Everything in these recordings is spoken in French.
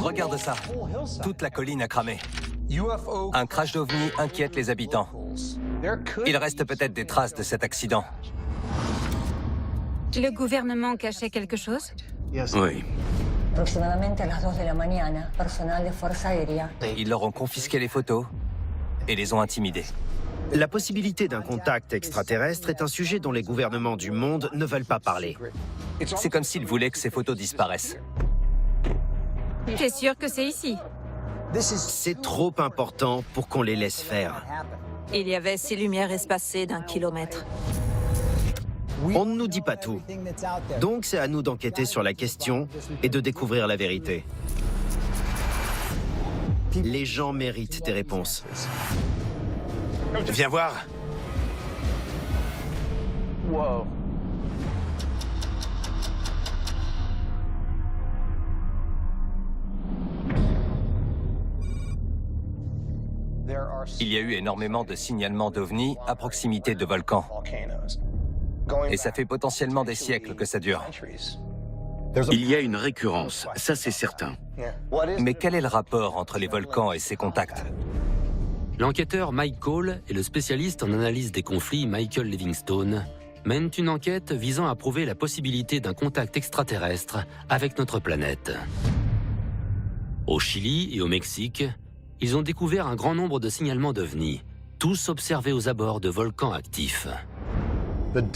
Regarde ça. Toute la colline a cramé. Un crash d'OVNI inquiète les habitants. Il reste peut-être des traces de cet accident. Le gouvernement cachait quelque chose? Oui. Ils leur ont confisqué les photos et les ont intimidés. La possibilité d'un contact extraterrestre est un sujet dont les gouvernements du monde ne veulent pas parler. C'est comme s'ils voulaient que ces photos disparaissent. T'es sûr que c'est ici? C'est trop important pour qu'on les laisse faire. Il y avait 6 lumières espacées d'1 kilomètre. On ne nous dit pas tout. Donc c'est à nous d'enquêter sur la question et de découvrir la vérité. Les gens méritent des réponses. Viens voir. Il y a eu énormément de signalements d'OVNI à proximité de volcans. Et ça fait potentiellement des siècles que ça dure. Il y a une récurrence, ça c'est certain. Mais quel est le rapport entre les volcans et ces contacts? L'enquêteur Mike Cole et le spécialiste en analyse des conflits Michael Livingstone mènent une enquête visant à prouver la possibilité d'un contact extraterrestre avec notre planète. Au Chili et au Mexique, ils ont découvert un grand nombre de signalements d'OVNI, tous observés aux abords de volcans actifs.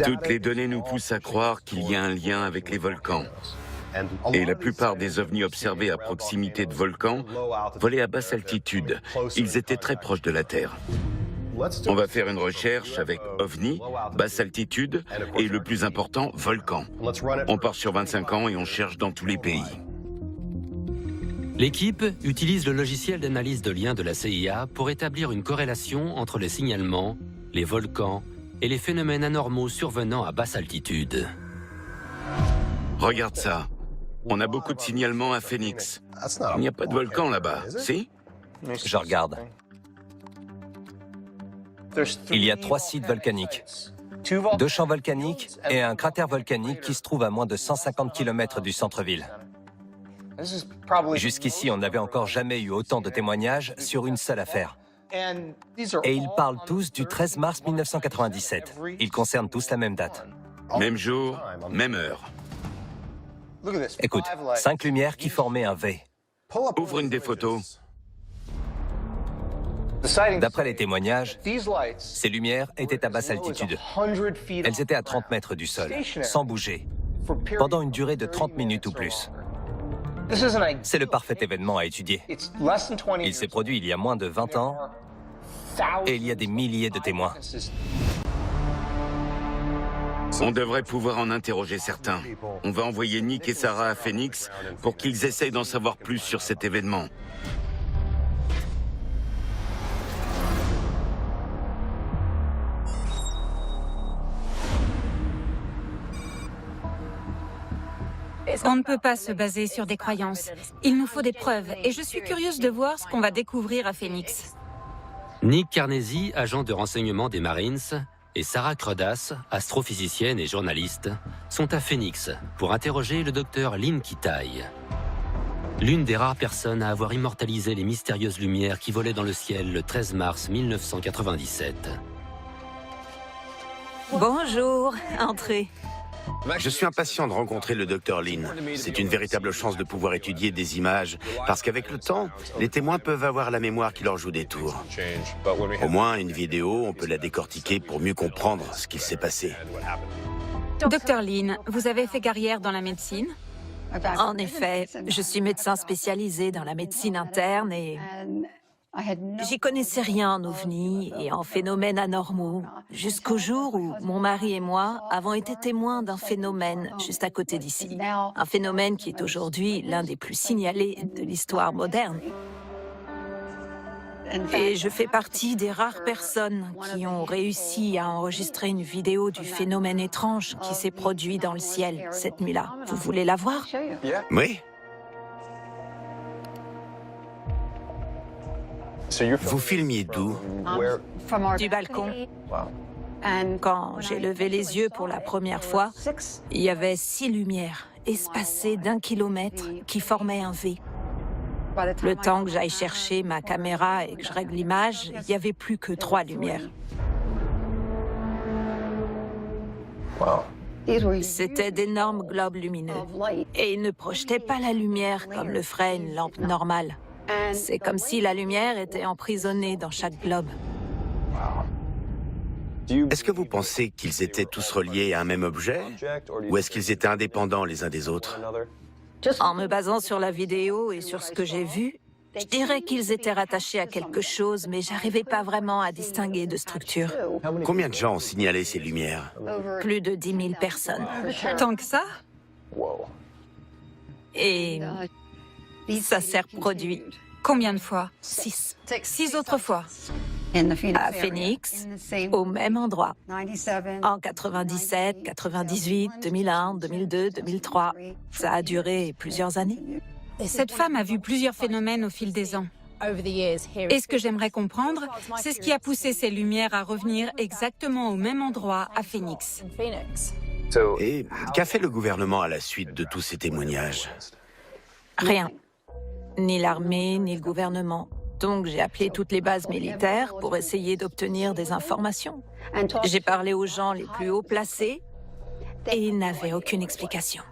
Toutes les données nous poussent à croire qu'il y a un lien avec les volcans. Et la plupart des ovnis observés à proximité de volcans volaient à basse altitude. Ils étaient très proches de la Terre. On va faire une recherche avec ovnis, basse altitude et le plus important, volcans. On part sur 25 ans et on cherche dans tous les pays. L'équipe utilise le logiciel d'analyse de liens de la CIA pour établir une corrélation entre les signalements, les volcans et les phénomènes anormaux survenant à basse altitude. Regarde ça. On a beaucoup de signalements à Phoenix. Il n'y a pas de volcan là-bas, si? Je regarde. Il y a 3 sites volcaniques. 2 champs volcaniques et un cratère volcanique qui se trouve à moins de 150 km du centre-ville. Jusqu'ici, on n'avait encore jamais eu autant de témoignages sur une seule affaire. Et ils parlent tous du 13 mars 1997. Ils concernent tous la même date. Même jour, même heure. Écoute, 5 lumières qui formaient un V. Ouvre une des photos. D'après les témoignages, ces lumières étaient à basse altitude. Elles étaient à 30 mètres du sol, sans bouger, pendant une durée de 30 minutes ou plus. C'est le parfait événement à étudier. Il s'est produit il y a moins de 20 ans et il y a des milliers de témoins. On devrait pouvoir en interroger certains. On va envoyer Nick et Sarah à Phoenix pour qu'ils essayent d'en savoir plus sur cet événement. On ne peut pas se baser sur des croyances. Il nous faut des preuves et je suis curieuse de voir ce qu'on va découvrir à Phoenix. Nick Carnesi, agent de renseignement des Marines, et Sarah Crodas, astrophysicienne et journaliste, sont à Phoenix pour interroger le docteur Lynn Kitaï. L'une des rares personnes à avoir immortalisé les mystérieuses lumières qui volaient dans le ciel le 13 mars 1997. Bonjour, entrez. Je suis impatient de rencontrer le docteur Lynn. C'est une véritable chance de pouvoir étudier des images, parce qu'avec le temps, les témoins peuvent avoir la mémoire qui leur joue des tours. Au moins, une vidéo, on peut la décortiquer pour mieux comprendre ce qu'il s'est passé. Docteur Lynn, vous avez fait carrière dans la médecine? En effet, je suis médecin spécialisé dans la médecine interne et j'y connaissais rien en ovnis et en phénomènes anormaux, jusqu'au jour où mon mari et moi avons été témoins d'un phénomène juste à côté d'ici. Un phénomène qui est aujourd'hui l'un des plus signalés de l'histoire moderne. Et je fais partie des rares personnes qui ont réussi à enregistrer une vidéo du phénomène étrange qui s'est produit dans le ciel cette nuit-là. Vous voulez la voir? Oui. Vous filmiez d'où? Du balcon. Quand j'ai levé les yeux pour la première fois, il y avait 6 lumières espacées d'1 kilomètre qui formaient un V. Le temps que j'aille chercher ma caméra et que je règle l'image, il n'y avait plus que 3 lumières. C'était d'énormes globes lumineux. Et ils ne projetaient pas la lumière comme le ferait une lampe normale. C'est comme si la lumière était emprisonnée dans chaque globe. Est-ce que vous pensez qu'ils étaient tous reliés à un même objet? Ou est-ce qu'ils étaient indépendants les uns des autres? En me basant sur la vidéo et sur ce que j'ai vu, je dirais qu'ils étaient rattachés à quelque chose, mais j'arrivais pas vraiment à distinguer de structure. Combien de gens ont signalé ces lumières? Plus de 10 000 personnes. Tant que ça? Et ça s'est reproduit. Combien de fois? 6. 6 autres fois. À Phoenix, au même endroit. En 97, 98, 2001, 2002, 2003. Ça a duré plusieurs années. Cette femme a vu plusieurs phénomènes au fil des ans. Et ce que j'aimerais comprendre, c'est ce qui a poussé ces lumières à revenir exactement au même endroit à Phoenix. Et qu'a fait le gouvernement à la suite de tous ces témoignages? Rien. Ni l'armée, ni le gouvernement. Donc j'ai appelé toutes les bases militaires pour essayer d'obtenir des informations. J'ai parlé aux gens les plus haut placés et ils n'avaient aucune explication.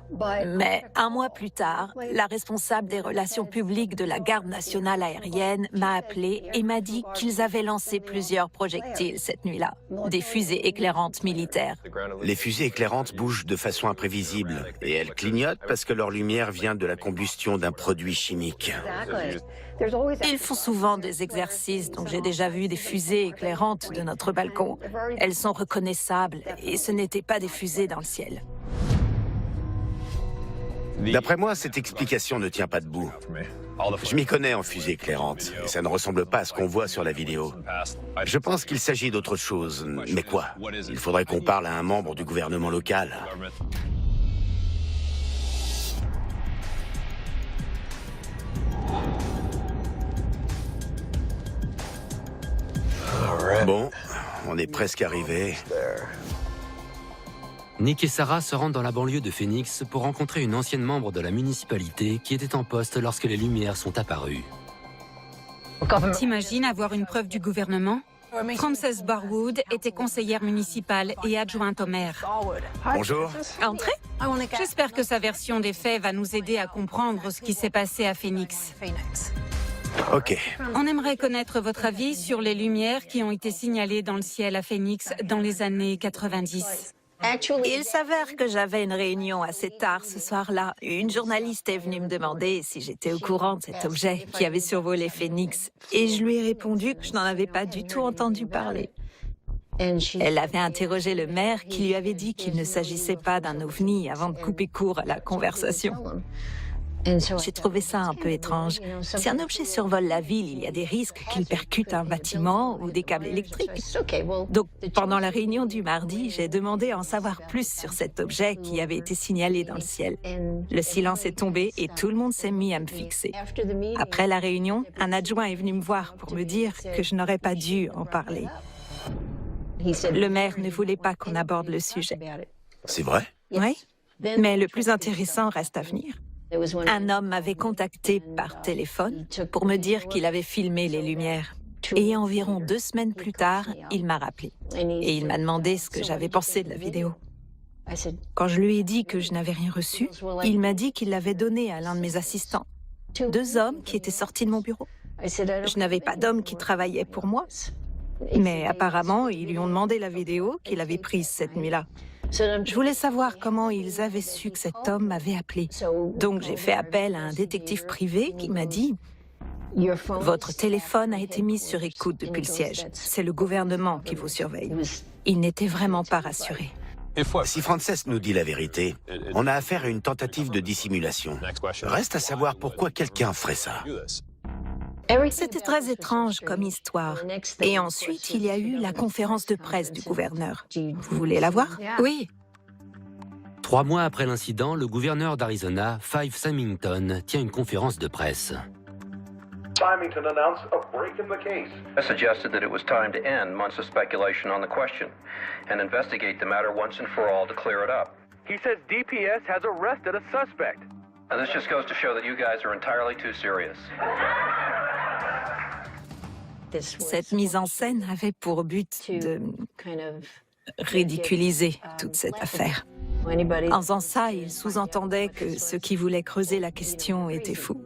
Mais un mois plus tard, la responsable des relations publiques de la Garde nationale aérienne m'a appelé et m'a dit qu'ils avaient lancé plusieurs projectiles cette nuit-là, des fusées éclairantes militaires. Les fusées éclairantes bougent de façon imprévisible et elles clignotent parce que leur lumière vient de la combustion d'un produit chimique. Ils font souvent des exercices, donc j'ai déjà vu des fusées éclairantes de notre balcon. Elles sont reconnaissables et ce n'étaient pas des fusées dans le ciel. D'après moi, cette explication ne tient pas debout. Je m'y connais en fusée éclairante et ça ne ressemble pas à ce qu'on voit sur la vidéo. Je pense qu'il s'agit d'autre chose. Mais quoi? Il faudrait qu'on parle à un membre du gouvernement local. Bon, on est presque arrivé. Nick et Sarah se rendent dans la banlieue de Phoenix pour rencontrer une ancienne membre de la municipalité qui était en poste lorsque les lumières sont apparues. T'imagines avoir une preuve du gouvernement? Frances Barwood était conseillère municipale et adjointe au maire. Bonjour. Entrez. J'espère que sa version des faits va nous aider à comprendre ce qui s'est passé à Phoenix. Ok. On aimerait connaître votre avis sur les lumières qui ont été signalées dans le ciel à Phoenix dans les années 90. Il s'avère que j'avais une réunion assez tard ce soir-là. Une journaliste est venue me demander si j'étais au courant de cet objet qui avait survolé Phoenix. Et je lui ai répondu que je n'en avais pas du tout entendu parler. Elle avait interrogé le maire qui lui avait dit qu'il ne s'agissait pas d'un ovni avant de couper court à la conversation. J'ai trouvé ça un peu étrange. Si un objet survole la ville, il y a des risques qu'il percute un bâtiment ou des câbles électriques. Donc, pendant la réunion du mardi, j'ai demandé à en savoir plus sur cet objet qui avait été signalé dans le ciel. Le silence est tombé et tout le monde s'est mis à me fixer. Après la réunion, un adjoint est venu me voir pour me dire que je n'aurais pas dû en parler. Le maire ne voulait pas qu'on aborde le sujet. C'est vrai? Oui, mais le plus intéressant reste à venir. Un homme m'avait contacté par téléphone pour me dire qu'il avait filmé les lumières. Et environ 2 semaines plus tard, il m'a rappelé. Et il m'a demandé ce que j'avais pensé de la vidéo. Quand je lui ai dit que je n'avais rien reçu, il m'a dit qu'il l'avait donné à l'un de mes assistants. 2 hommes qui étaient sortis de mon bureau. Je n'avais pas d'homme qui travaillait pour moi. Mais apparemment, ils lui ont demandé la vidéo qu'il avait prise cette nuit-là. Je voulais savoir comment ils avaient su que cet homme m'avait appelé. Donc j'ai fait appel à un détective privé qui m'a dit « Votre téléphone a été mis sur écoute depuis le siège. C'est le gouvernement qui vous surveille. » Il n'était vraiment pas rassuré. Si Frances nous dit la vérité, on a affaire à une tentative de dissimulation. Reste à savoir pourquoi quelqu'un ferait ça. C'était très étrange comme histoire. Et ensuite, il y a eu la conférence de presse du gouverneur. Vous voulez la voir? Oui. 3 mois après l'incident, le gouverneur d'Arizona, Fife Symington, tient une conférence de presse. Symington announced a break in the case. I suggested that it was time to end months of speculation on the question and investigate the matter once and for all to clear it up. He says DPS has arrested a suspect. And this just goes to show that you guys are entirely too serious. Cette mise en scène avait pour but de ridiculiser toute cette affaire. En faisant ça, il sous-entendait que ceux qui voulaient creuser la question étaient fous.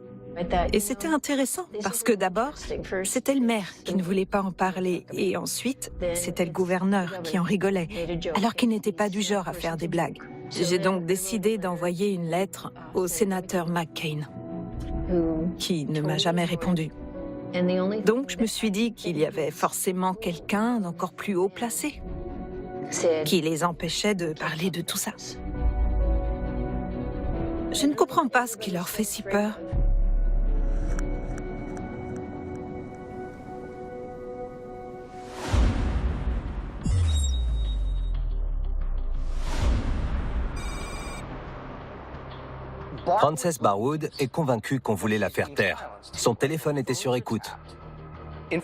Et c'était intéressant parce que d'abord, c'était le maire qui ne voulait pas en parler et ensuite, c'était le gouverneur qui en rigolait, alors qu'il n'était pas du genre à faire des blagues. J'ai donc décidé d'envoyer une lettre au sénateur McCain, qui ne m'a jamais répondu. Donc je me suis dit qu'il y avait forcément quelqu'un d'encore plus haut placé qui les empêchait de parler de tout ça. Je ne comprends pas ce qui leur fait si peur. Frances Barwood est convaincue qu'on voulait la faire taire. Son téléphone était sur écoute.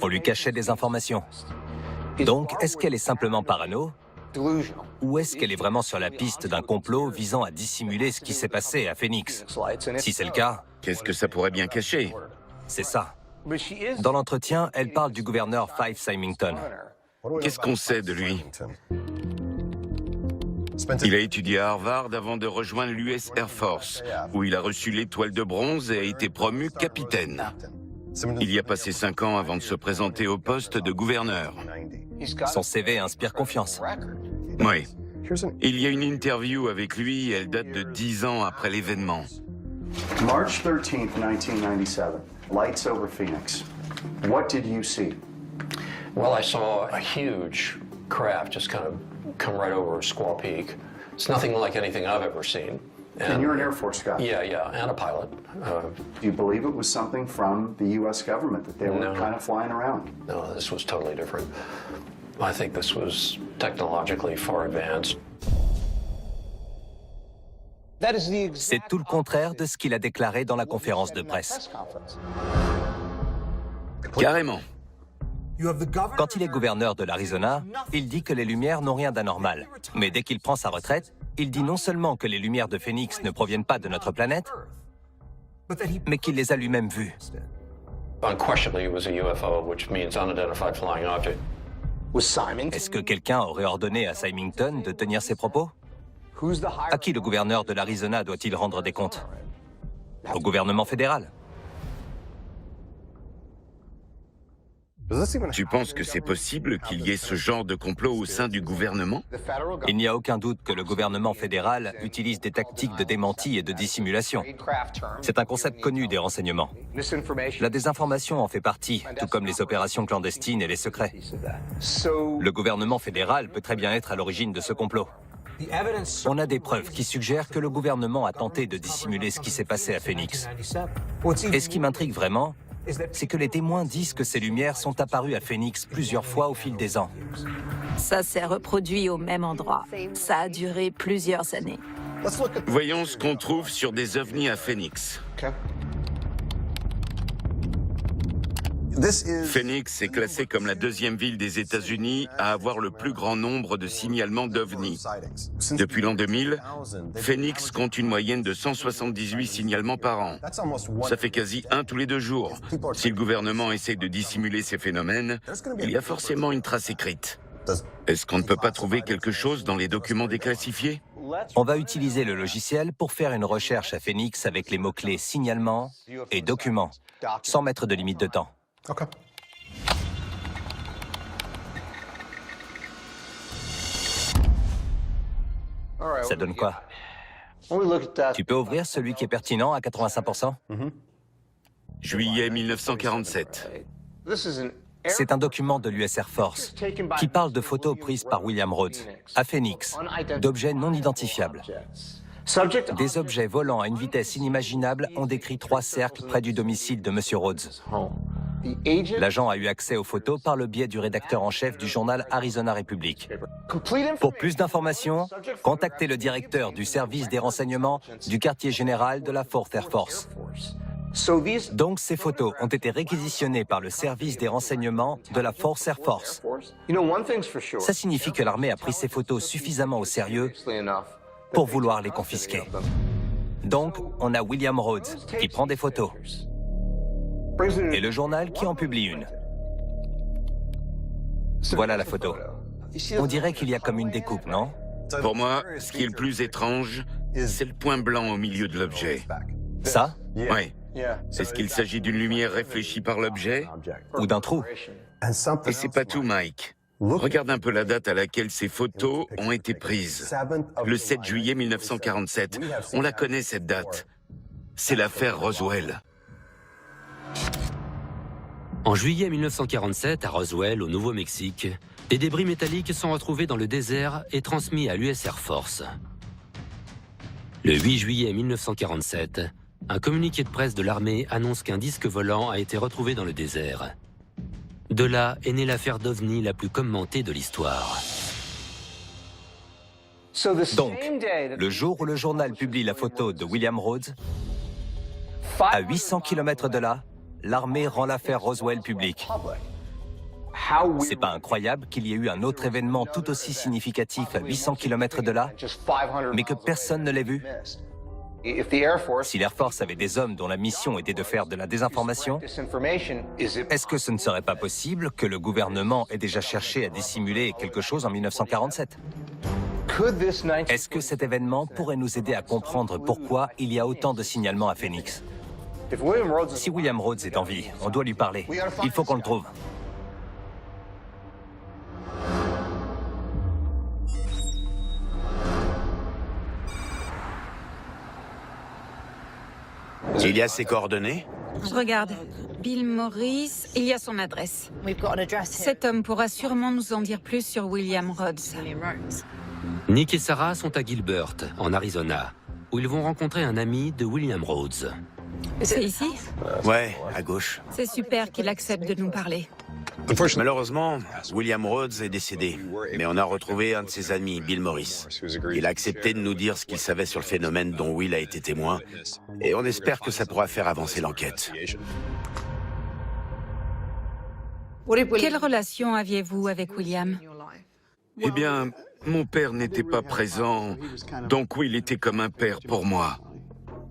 On lui cachait des informations. Donc, est-ce qu'elle est simplement parano? Ou est-ce qu'elle est vraiment sur la piste d'un complot visant à dissimuler ce qui s'est passé à Phoenix? Si c'est le cas, Qu'est-ce que ça pourrait bien cacher? c'est ça. Dans l'entretien, elle parle du gouverneur Fife Symington. Qu'est-ce qu'on sait de lui? Il a étudié à Harvard avant de rejoindre l'US Air Force, où il a reçu l'étoile de bronze et a été promu capitaine. Il y a passé 5 ans avant de se présenter au poste de gouverneur. Son CV inspire confiance. Oui. Il y a une interview avec lui, elle date de 10 ans après l'événement. March 13th, 1997. Lights over Phoenix. What did you see? Well, I saw a huge craft just kind of come right over Squaw Peak. It's nothing like anything I've ever seen. And you're an Air Force guy. Yeah, and a pilot. Do you believe it was something from the U.S. government that they were No. kind of flying around? No, this was totally different. I think this was technologically far advanced. C'est tout le contraire de ce qu'il a déclaré dans la conférence de presse. Carrément. Quand il est gouverneur de l'Arizona, il dit que les lumières n'ont rien d'anormal. Mais dès qu'il prend sa retraite, il dit non seulement que les lumières de Phoenix ne proviennent pas de notre planète, mais qu'il les a lui-même vues. Unquestionably, it was a UFO, which means unidentified flying object. Est-ce que quelqu'un aurait ordonné à Symington de tenir ses propos? À qui le gouverneur de l'Arizona doit-il rendre des comptes? Au gouvernement fédéral. Tu penses que c'est possible qu'il y ait ce genre de complot au sein du gouvernement? Il n'y a aucun doute que le gouvernement fédéral utilise des tactiques de démenti et de dissimulation. C'est un concept connu des renseignements. La désinformation en fait partie, tout comme les opérations clandestines et les secrets. Le gouvernement fédéral peut très bien être à l'origine de ce complot. On a des preuves qui suggèrent que le gouvernement a tenté de dissimuler ce qui s'est passé à Phoenix. Et ce qui m'intrigue vraiment, c'est que les témoins disent que ces lumières sont apparues à Phoenix plusieurs fois au fil des ans. Ça s'est reproduit au même endroit. Ça a duré plusieurs années. Voyons ce qu'on trouve sur des ovnis à Phoenix. Phoenix est classée comme la deuxième ville des États-Unis à avoir le plus grand nombre de signalements d'ovnis. Depuis l'an 2000, Phoenix compte une moyenne de 178 signalements par an. Ça fait quasi un tous les 2 jours. Si le gouvernement essaie de dissimuler ces phénomènes, il y a forcément une trace écrite. Est-ce qu'on ne peut pas trouver quelque chose dans les documents déclassifiés? On va utiliser le logiciel pour faire une recherche à Phoenix avec les mots-clés signalement et documents, sans mettre de limite de temps. Ça donne quoi? Tu peux ouvrir celui qui est pertinent à 85%? Juillet 1947. C'est un document de l'US Air Force qui parle de photos prises par William Rhodes à Phoenix, d'objets non identifiables. Des objets volant à une vitesse inimaginable ont décrit 3 cercles près du domicile de M. Rhodes. L'agent a eu accès aux photos par le biais du rédacteur en chef du journal Arizona Republic. Pour plus d'informations, contactez le directeur du service des renseignements du quartier général de la 4th Air Force. Donc ces photos ont été réquisitionnées par le service des renseignements de la 4th Air Force. Ça signifie que l'armée a pris ces photos suffisamment au sérieux pour vouloir les confisquer. Donc, on a William Rhodes qui prend des photos et le journal qui en publie une. Voilà la photo. On dirait qu'il y a comme une découpe, non? Pour moi, ce qui est le plus étrange, c'est le point blanc au milieu de l'objet. Ça? Oui. Est-ce qu'il s'agit d'une lumière réfléchie par l'objet? Ou d'un trou? Et c'est pas tout, Mike. Regarde un peu la date à laquelle ces photos ont été prises. Le 7 juillet 1947. On la connaît, cette date. C'est l'affaire Roswell. En juillet 1947, à Roswell, au Nouveau-Mexique, des débris métalliques sont retrouvés dans le désert et transmis à l'US Air Force. Le 8 juillet 1947, un communiqué de presse de l'armée annonce qu'un disque volant a été retrouvé dans le désert. De là est née l'affaire d'OVNI la plus commentée de l'histoire. Donc, le jour où le journal publie la photo de William Rhodes, à 800 km de là, l'armée rend l'affaire Roswell publique. C'est pas incroyable qu'il y ait eu un autre événement tout aussi significatif à 800 km de là, mais que personne ne l'ait vu? Si l'Air Force avait des hommes dont la mission était de faire de la désinformation, est-ce que ce ne serait pas possible que le gouvernement ait déjà cherché à dissimuler quelque chose en 1947? Est-ce que cet événement pourrait nous aider à comprendre pourquoi il y a autant de signalements à Phoenix? Si William Rhodes est en vie, on doit lui parler. Il faut qu'on le trouve. Il y a ses coordonnées? Regarde, Bill Morris, il y a son adresse. Cet homme pourra sûrement nous en dire plus sur William Rhodes. Nick et Sarah sont à Gilbert, en Arizona, où ils vont rencontrer un ami de William Rhodes. C'est ici? Ouais, à gauche. C'est super qu'il accepte de nous parler. Malheureusement, William Rhodes est décédé, mais on a retrouvé un de ses amis, Bill Morris. Il a accepté de nous dire ce qu'il savait sur le phénomène dont Will a été témoin, et on espère que ça pourra faire avancer l'enquête. Quelle relation aviez-vous avec William? Eh bien, mon père n'était pas présent, donc Will était comme un père pour moi.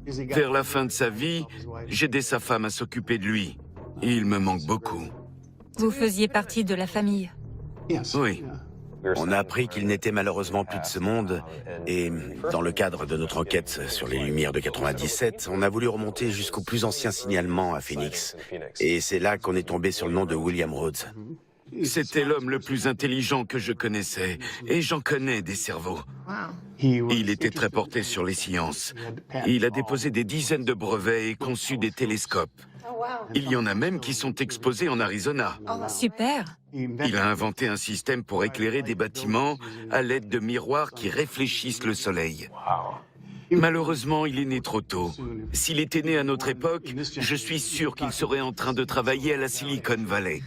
Vers la fin de sa vie, j'aidais sa femme à s'occuper de lui. Il me manque beaucoup. Vous faisiez partie de la famille? Oui. On a appris qu'il n'était malheureusement plus de ce monde, et dans le cadre de notre enquête sur les Lumières de 97, on a voulu remonter jusqu'aux plus anciens signalements à Phoenix. Et c'est là qu'on est tombé sur le nom de William Rhodes. C'était l'homme le plus intelligent que je connaissais, et j'en connais des cerveaux. Il était très porté sur les sciences. Il a déposé des dizaines de brevets et conçu des télescopes. Il y en a même qui sont exposés en Arizona. Super. Il a inventé un système pour éclairer des bâtiments à l'aide de miroirs qui réfléchissent le soleil. Malheureusement, il est né trop tôt. S'il était né à notre époque, je suis sûr qu'il serait en train de travailler à la Silicon Valley.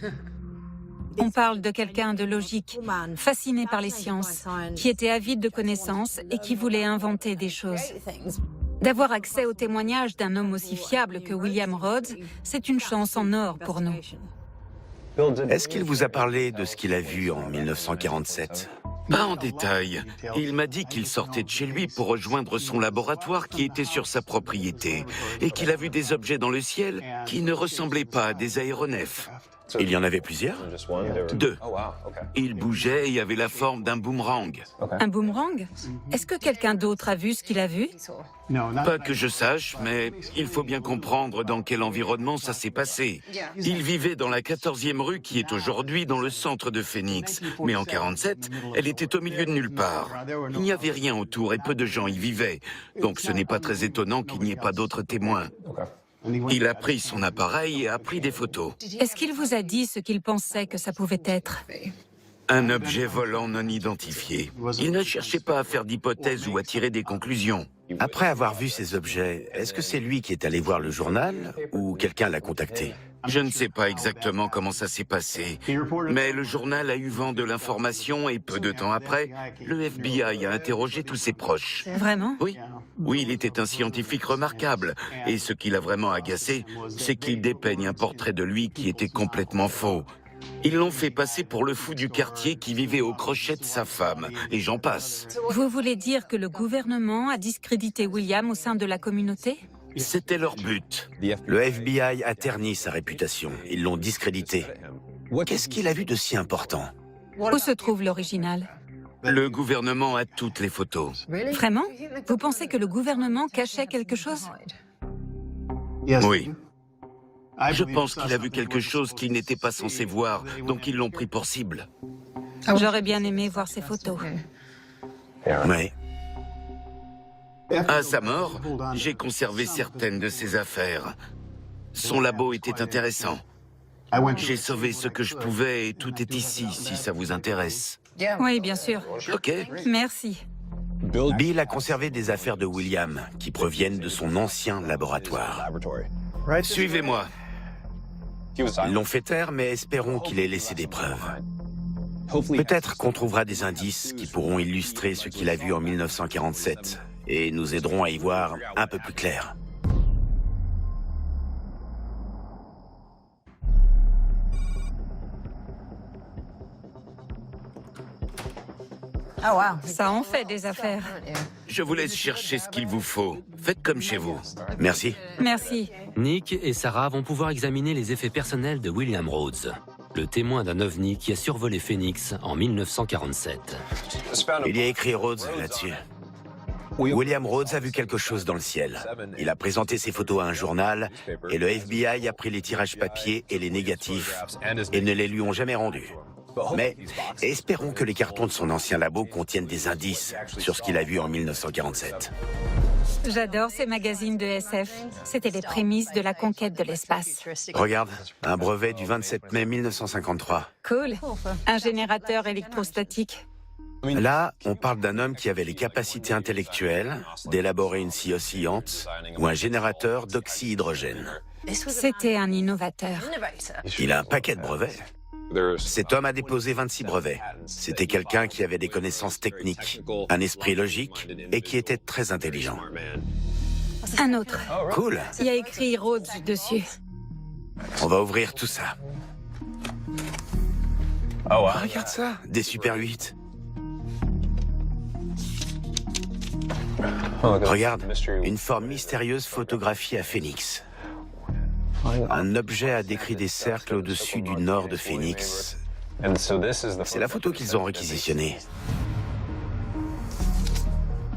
On parle de quelqu'un de logique, fasciné par les sciences, qui était avide de connaissances et qui voulait inventer des choses. D'avoir accès aux témoignages d'un homme aussi fiable que William Rhodes, c'est une chance en or pour nous. Est-ce qu'il vous a parlé de ce qu'il a vu en 1947? Pas en détail. Il m'a dit qu'il sortait de chez lui pour rejoindre son laboratoire qui était sur sa propriété et qu'il a vu des objets dans le ciel qui ne ressemblaient pas à des aéronefs. Il y en avait plusieurs? 2. Ils bougeaient et avaient la forme d'un boomerang. Un boomerang? Est-ce que quelqu'un d'autre a vu ce qu'il a vu? Pas que je sache, mais il faut bien comprendre dans quel environnement ça s'est passé. Il vivait dans la 14e rue qui est aujourd'hui dans le centre de Phoenix. Mais en 47, elle était au milieu de nulle part. Il n'y avait rien autour et peu de gens y vivaient. Donc ce n'est pas très étonnant qu'il n'y ait pas d'autres témoins. Il a pris son appareil et a pris des photos. Est-ce qu'il vous a dit ce qu'il pensait que ça pouvait être? Un objet volant non identifié. Il ne cherchait pas à faire d'hypothèses ou à tirer des conclusions. Après avoir vu ces objets, est-ce que c'est lui qui est allé voir le journal ou quelqu'un l'a contacté? Je ne sais pas exactement comment ça s'est passé, mais le journal a eu vent de l'information et peu de temps après, le FBI a interrogé tous ses proches. Vraiment? Oui. Oui, il était un scientifique remarquable. Et ce qui l'a vraiment agacé, c'est qu'il dépeigne un portrait de lui qui était complètement faux. Ils l'ont fait passer pour le fou du quartier qui vivait au crochet de sa femme, et j'en passe. Vous voulez dire que le gouvernement a discrédité William au sein de la communauté? C'était leur but. Le FBI a terni sa réputation. Ils l'ont discrédité. Qu'est-ce qu'il a vu de si important? Où se trouve l'original? Le gouvernement a toutes les photos. Vraiment? Vous pensez que le gouvernement cachait quelque chose? Oui. Je pense qu'il a vu quelque chose qu'il n'était pas censé voir, donc ils l'ont pris pour cible. J'aurais bien aimé voir ces photos. Oui. À sa mort, j'ai conservé certaines de ses affaires. Son labo était intéressant. J'ai sauvé ce que je pouvais et tout est ici, si ça vous intéresse. Oui, bien sûr. Ok. Merci. Bill a conservé des affaires de William qui proviennent de son ancien laboratoire. Suivez-moi. Ils l'ont fait taire, mais espérons qu'il ait laissé des preuves. Peut-être qu'on trouvera des indices qui pourront illustrer ce qu'il a vu en 1947 et nous aideront à y voir un peu plus clair. Ça en fait des affaires. Je vous laisse chercher ce qu'il vous faut. Faites comme chez vous. Merci. Merci. Nick et Sarah vont pouvoir examiner les effets personnels de William Rhodes, le témoin d'un ovni qui a survolé Phoenix en 1947. Il y a écrit Rhodes là-dessus. William Rhodes a vu quelque chose dans le ciel. Il a présenté ses photos à un journal et le FBI a pris les tirages papier et les négatifs et ne les lui ont jamais rendus. Mais espérons que les cartons de son ancien labo contiennent des indices sur ce qu'il a vu en 1947. J'adore ces magazines de SF. C'était les prémices de la conquête de l'espace. Regarde, un brevet du 27 mai 1953. Cool. Un générateur électrostatique. Là, on parle d'un homme qui avait les capacités intellectuelles d'élaborer une scie oscillante ou un générateur d'oxyhydrogène. C'était un innovateur. Il a un paquet de brevets. Cet homme a déposé 26 brevets. C'était quelqu'un qui avait des connaissances techniques, un esprit logique et qui était très intelligent. Un autre. Cool. Il y a écrit Rhodes dessus. On va ouvrir tout ça. Oh, regarde ça, des Super 8. Regarde, une forme mystérieuse photographiée à Phoenix. Un objet a décrit des cercles au-dessus du nord de Phoenix. C'est la photo qu'ils ont réquisitionnée.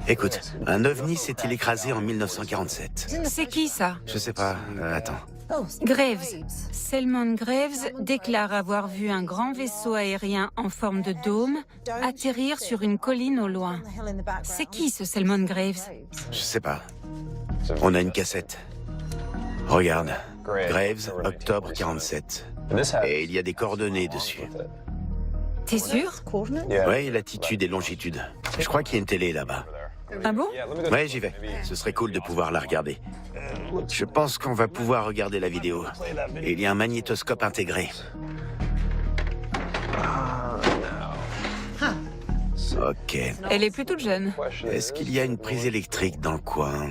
Écoute, un ovni s'est-il écrasé en 1947? C'est qui ça? Je sais pas, attends. Graves. Selman Graves déclare avoir vu un grand vaisseau aérien en forme de dôme atterrir sur une colline au loin. C'est qui ce Selman Graves? Je sais pas. On a une cassette. Regarde. Graves, octobre 47. Et il y a des coordonnées dessus. T'es sûr? Ouais, latitude et longitude. Je crois qu'il y a une télé là-bas. Ah bon? Ouais, j'y vais. Ce serait cool de pouvoir la regarder. Je pense qu'on va pouvoir regarder la vidéo. Et il y a un magnétoscope intégré. Ok. Elle est plutôt jeune. Est-ce qu'il y a une prise électrique dans le coin?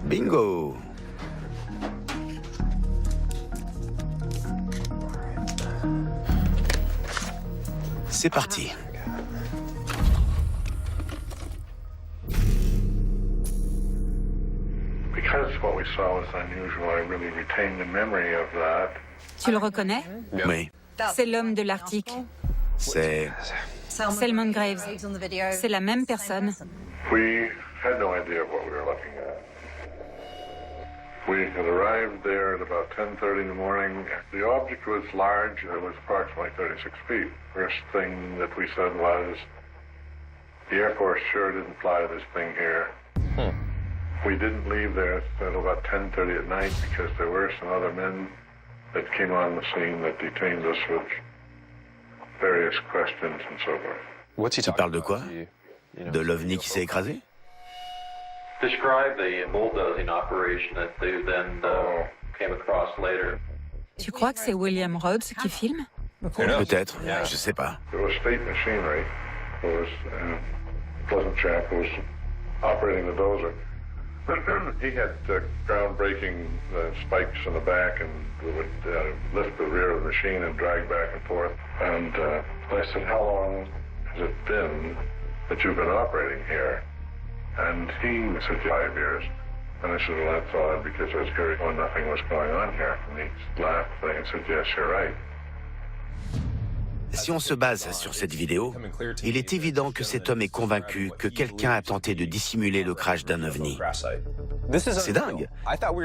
Bingo! C'est parti. Tu le reconnais? Oui. C'est l'homme de l'article. C'est... Selman Graves. C'est la même personne. We had no idea what we were looking at. We had arrived there at about 10:30 in the morning. The object was large. It was approximately 36 feet. First thing that we said was, the Air Force sure didn't fly this thing here. We didn't leave there until about 10:30 at night because there were some other men that came on the scene that detained us with various questions and so forth. Tu parles de quoi? De l'ovni qui s'est écrasé? Describe the bulldozing operation that they then came across later. Tu crois que c'est William Rhodes qui filme? Peut-être, je sais pas. It was state machinery. It was a pleasant chap who was operating the dozer. He had groundbreaking spikes in the back and would lift the rear of the machine and drag back and forth. And I said, how long has it been that you've been operating here? And he said, 5 years. And I said, well, that's odd because I was here when nothing was going on here. And he laughed and said, yes, you're right. Si on se base sur cette vidéo, il est évident que cet homme est convaincu que quelqu'un a tenté de dissimuler le crash d'un ovni. C'est dingue.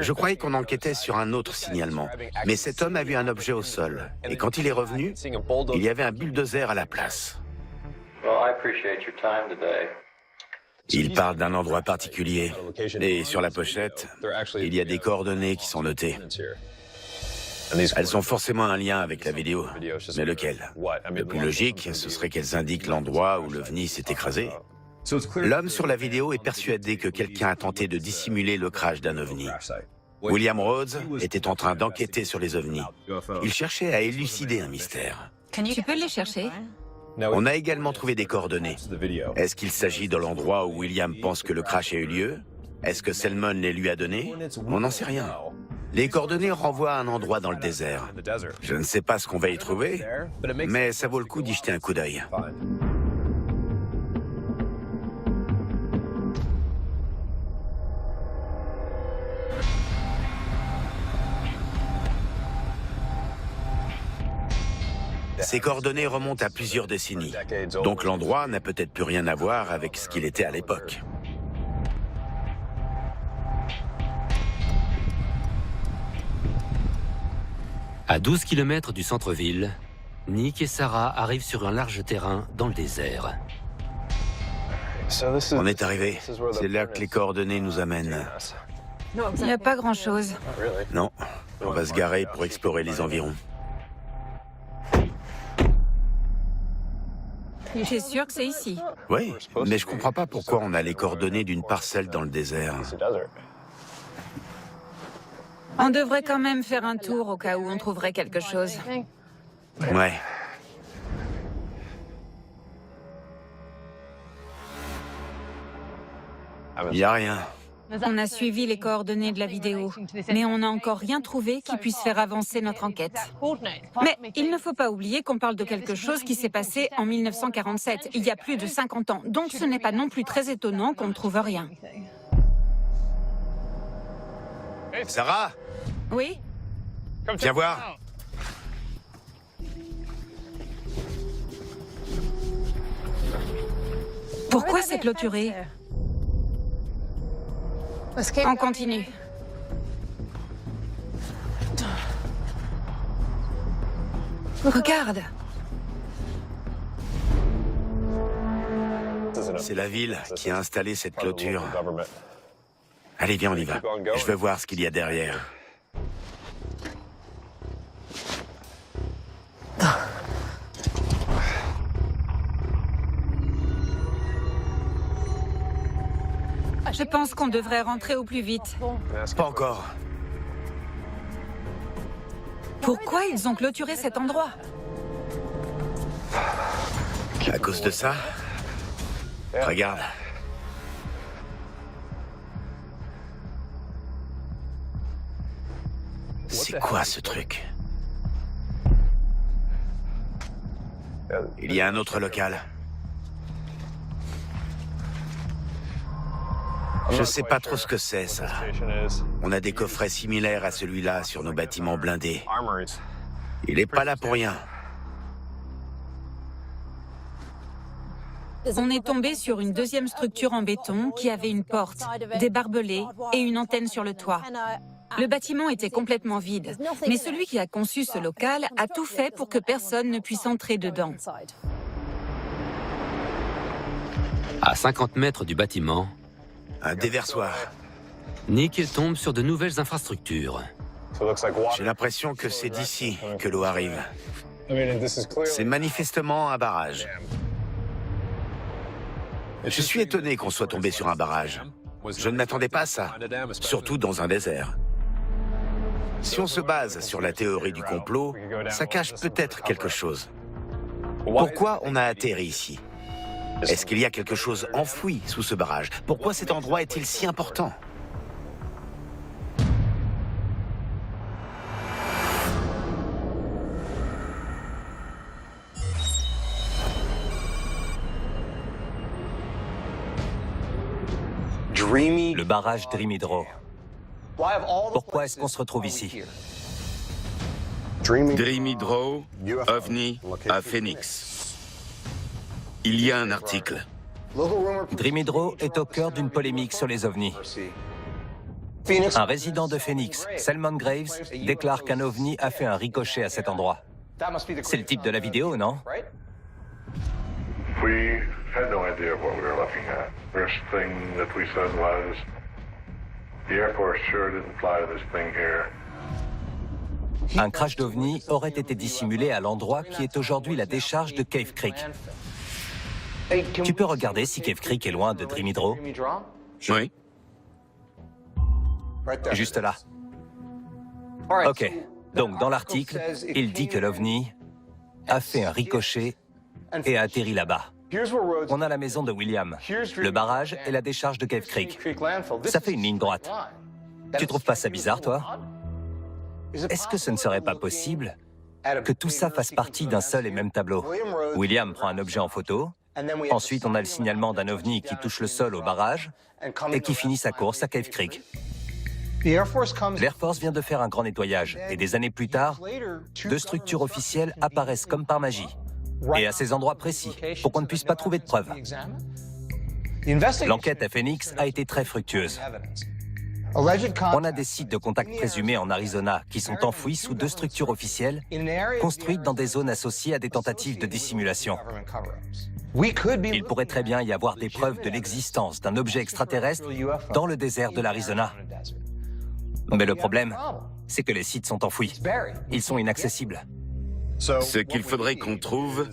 Je croyais qu'on enquêtait sur un autre signalement, mais cet homme a vu un objet au sol, et quand il est revenu, il y avait un bulldozer à la place. Il parle d'un endroit particulier, et sur la pochette, il y a des coordonnées qui sont notées. Elles ont forcément un lien avec la vidéo, mais lequel? Le plus logique, ce serait qu'elles indiquent l'endroit où l'OVNI s'est écrasé. L'homme sur la vidéo est persuadé que quelqu'un a tenté de dissimuler le crash d'un OVNI. William Rhodes était en train d'enquêter sur les OVNIs. Il cherchait à élucider un mystère. Tu peux les chercher? On a également trouvé des coordonnées. Est-ce qu'il s'agit de l'endroit où William pense que le crash a eu lieu? Est-ce que Selman les lui a donnés? On n'en sait rien. Les coordonnées renvoient à un endroit dans le désert. Je ne sais pas ce qu'on va y trouver, mais ça vaut le coup d'y jeter un coup d'œil. Ces coordonnées remontent à plusieurs décennies, donc l'endroit n'a peut-être plus rien à voir avec ce qu'il était à l'époque. À 12 km du centre-ville, Nick et Sarah arrivent sur un large terrain dans le désert. On est arrivé. C'est là que les coordonnées nous amènent. Il n'y a pas grand-chose. Non, on va se garer pour explorer les environs. T'es sûr que c'est ici? Oui, mais je comprends pas pourquoi on a les coordonnées d'une parcelle dans le désert. On devrait quand même faire un tour au cas où on trouverait quelque chose. Ouais. Il n'y a rien. On a suivi les coordonnées de la vidéo, mais on n'a encore rien trouvé qui puisse faire avancer notre enquête. Mais il ne faut pas oublier qu'on parle de quelque chose qui s'est passé en 1947, il y a plus de 50 ans, donc ce n'est pas non plus très étonnant qu'on ne trouve rien. Sarah? Oui? Viens voir. Pourquoi c'est clôturé? On continue. Regarde. C'est la ville qui a installé cette clôture. Allez, viens, on y va. Je veux voir ce qu'il y a derrière. Je pense qu'on devrait rentrer au plus vite. Pas encore. Pourquoi ils ont clôturé cet endroit? À cause de ça? Regarde. C'est quoi ce truc? Il y a un autre local. Je sais pas trop ce que c'est, ça. On a des coffrets similaires à celui-là sur nos bâtiments blindés. Il est pas là pour rien. On est tombé sur une deuxième structure en béton qui avait une porte, des barbelés et une antenne sur le toit. Le bâtiment était complètement vide, mais celui qui a conçu ce local a tout fait pour que personne ne puisse entrer dedans. À 50 mètres du bâtiment, Un déversoir. Nick tombe sur de nouvelles infrastructures. J'ai l'impression que c'est d'ici que l'eau arrive. C'est manifestement un barrage. Je suis étonné qu'on soit tombé sur un barrage. Je ne m'attendais pas à ça, surtout dans un désert. Si on se base sur la théorie du complot, ça cache peut-être quelque chose. Pourquoi on a atterri ici? Est-ce qu'il y a quelque chose enfoui sous ce barrage? Pourquoi cet endroit est-il si important? Le barrage Dream Hydro. Pourquoi est-ce qu'on se retrouve ici? Dream Hydro, OVNI à Phoenix. Il y a un article. Dream Hydro est au cœur d'une polémique sur les ovnis. Un résident de Phoenix, Selman Graves, déclare qu'un ovni a fait un ricochet à cet endroit. C'est le type de la vidéo, non? We had no idea what we were looking at. First thing that we said was, the Air Force sure didn't fly this thing here. Un crash d'ovni aurait été dissimulé à l'endroit qui est aujourd'hui la décharge de Cave Creek. Tu peux regarder si Cave Creek est loin de Dream Hydro? Oui. Juste là. Ok. Donc, dans l'article, il dit que l'ovni a fait un ricochet et a atterri là-bas. On a la maison de William, le barrage et la décharge de Cave Creek. Ça fait une ligne droite. Tu trouves pas ça bizarre, toi? Est-ce que ce ne serait pas possible que tout ça fasse partie d'un seul et même tableau? William prend un objet en photo, ensuite on a le signalement d'un ovni qui touche le sol au barrage et qui finit sa course à Cave Creek. L'Air Force vient de faire un grand nettoyage et des années plus tard, deux structures officielles apparaissent comme par magie et à ces endroits précis pour qu'on ne puisse pas trouver de preuves. L'enquête à Phoenix a été très fructueuse. On a des sites de contact présumés en Arizona qui sont enfouis sous deux structures officielles construites dans des zones associées à des tentatives de dissimulation. Il pourrait très bien y avoir des preuves de l'existence d'un objet extraterrestre dans le désert de l'Arizona. Mais le problème, c'est que les sites sont enfouis. Ils sont inaccessibles. Ce qu'il faudrait qu'on trouve,